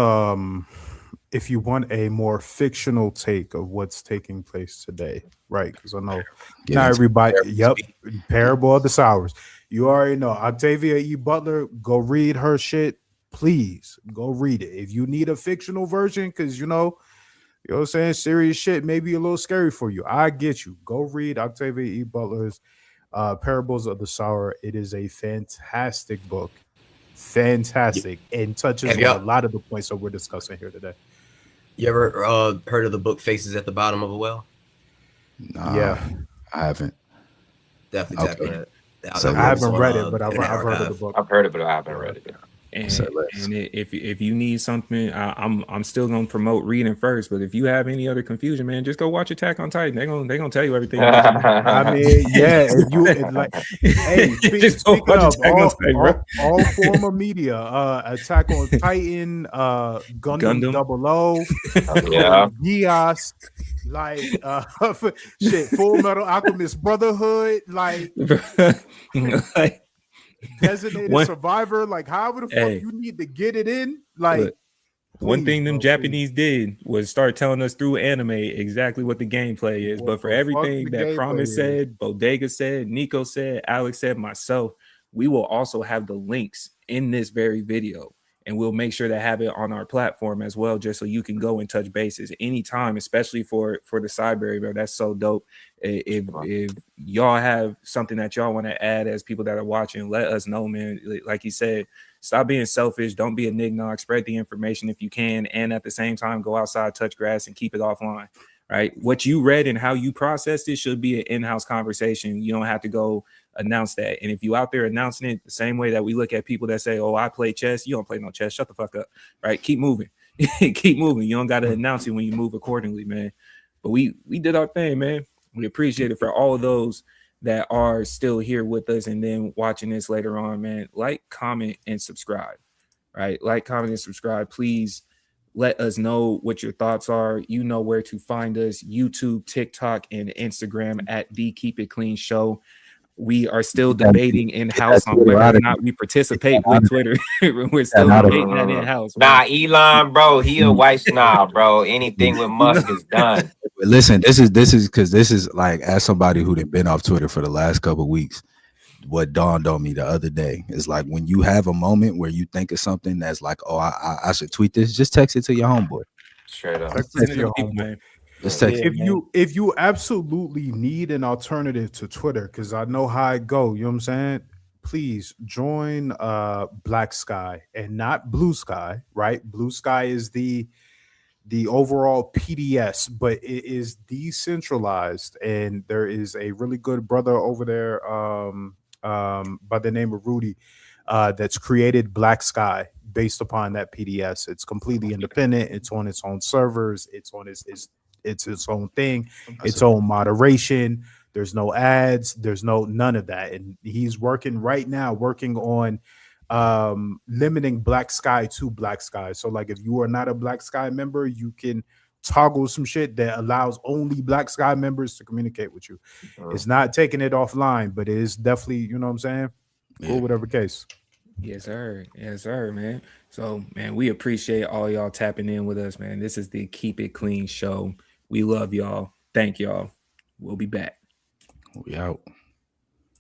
a more fictional take of what's taking place today, right? Because I know not everybody. Parable of the Sours. You already know Octavia E. Butler. Go read her shit, please. Go read it. If you need a fictional version, because you know what I'm saying, serious shit may be a little scary for you. I get you. Go read Octavia E. Butler's Parables of the Sour. It is a fantastic book. Fantastic, and touches on a lot of the points that we're discussing here today. You ever heard of the book Faces at the Bottom of a Well? Nah, I haven't. Definitely tap on that. So I haven't read it, but I've heard of the book. I've heard it, but I haven't read it. And if you need something, I'm still gonna promote reading first. But if you have any other confusion, man, just go watch Attack on Titan. They're gonna tell you everything. I mean, yeah. If you like, hey, speaking of all form of media, Attack on Titan, Gundam 00, Geass, like shit, Full Metal Alchemist Brotherhood, like. Designated Survivor, like however the fuck you need to get it in. Like one thing them Japanese did was start telling us through anime exactly what the gameplay is. But for everything that Promise said, Bodega said, Nico said, Alex said, myself, we will also have the links in this very video. And we'll make sure to have it on our platform as well, just so you can go and touch bases anytime, especially for the Sideberry, bro. That's so dope. If y'all have something that y'all want to add as people that are watching, let us know, man. Like you said, stop being selfish. Don't be a nignog. Spread the information if you can. And at the same time, go outside, touch grass, and keep it offline, right? What you read and how you processed it should be an in-house conversation. You don't have to go announce that. And if you out there announcing it the same way that we look at people that say, oh, I play chess, you don't play no chess, shut the fuck up, right? Keep moving. Keep moving. You don't got to announce it when you move accordingly, man. But we did our thing, man. We appreciate it for all of those that are still here with us and then watching this later on, man. Like, comment, and subscribe, right? Like, comment, and subscribe. Please let us know what your thoughts are. You know where to find us: YouTube, TikTok, and Instagram at the Keep It Clean Show. We are still debating in-house on whether or not we participate with Twitter. We're still debating that in-house. Nah, Elon, bro, he a white snob, bro. Anything with Musk is done. Listen, this is because this is like, as somebody who'd been off Twitter for the last couple of weeks, what dawned on me the other day is like, when you have a moment where you think of something that's like, oh, I should tweet this, just text it to your homeboy. Straight up. Text it to your homeboy. If you absolutely need an alternative to Twitter, because I know how it go, you know what I'm saying? Please join Black Sky and not Blue Sky, right? Blue Sky is the overall PDS, but it is decentralized, and there is a really good brother over there by the name of Rudy that's created Black Sky based upon that PDS. It's completely independent. It's on its own servers. It's on its own thing, its own moderation. There's no ads. There's none of that. And he's working on limiting Black Sky to Black Sky. So like, if you are not a Black Sky member, you can toggle some shit that allows only Black Sky members to communicate with you. It's not taking it offline, but it is definitely, you know what I'm saying? Cool, whatever case. Yes, sir. Yes, sir, man. So, man, we appreciate all y'all tapping in with us, man. This is the Keep It Clean Show. We love y'all. Thank y'all. We'll be back. We out.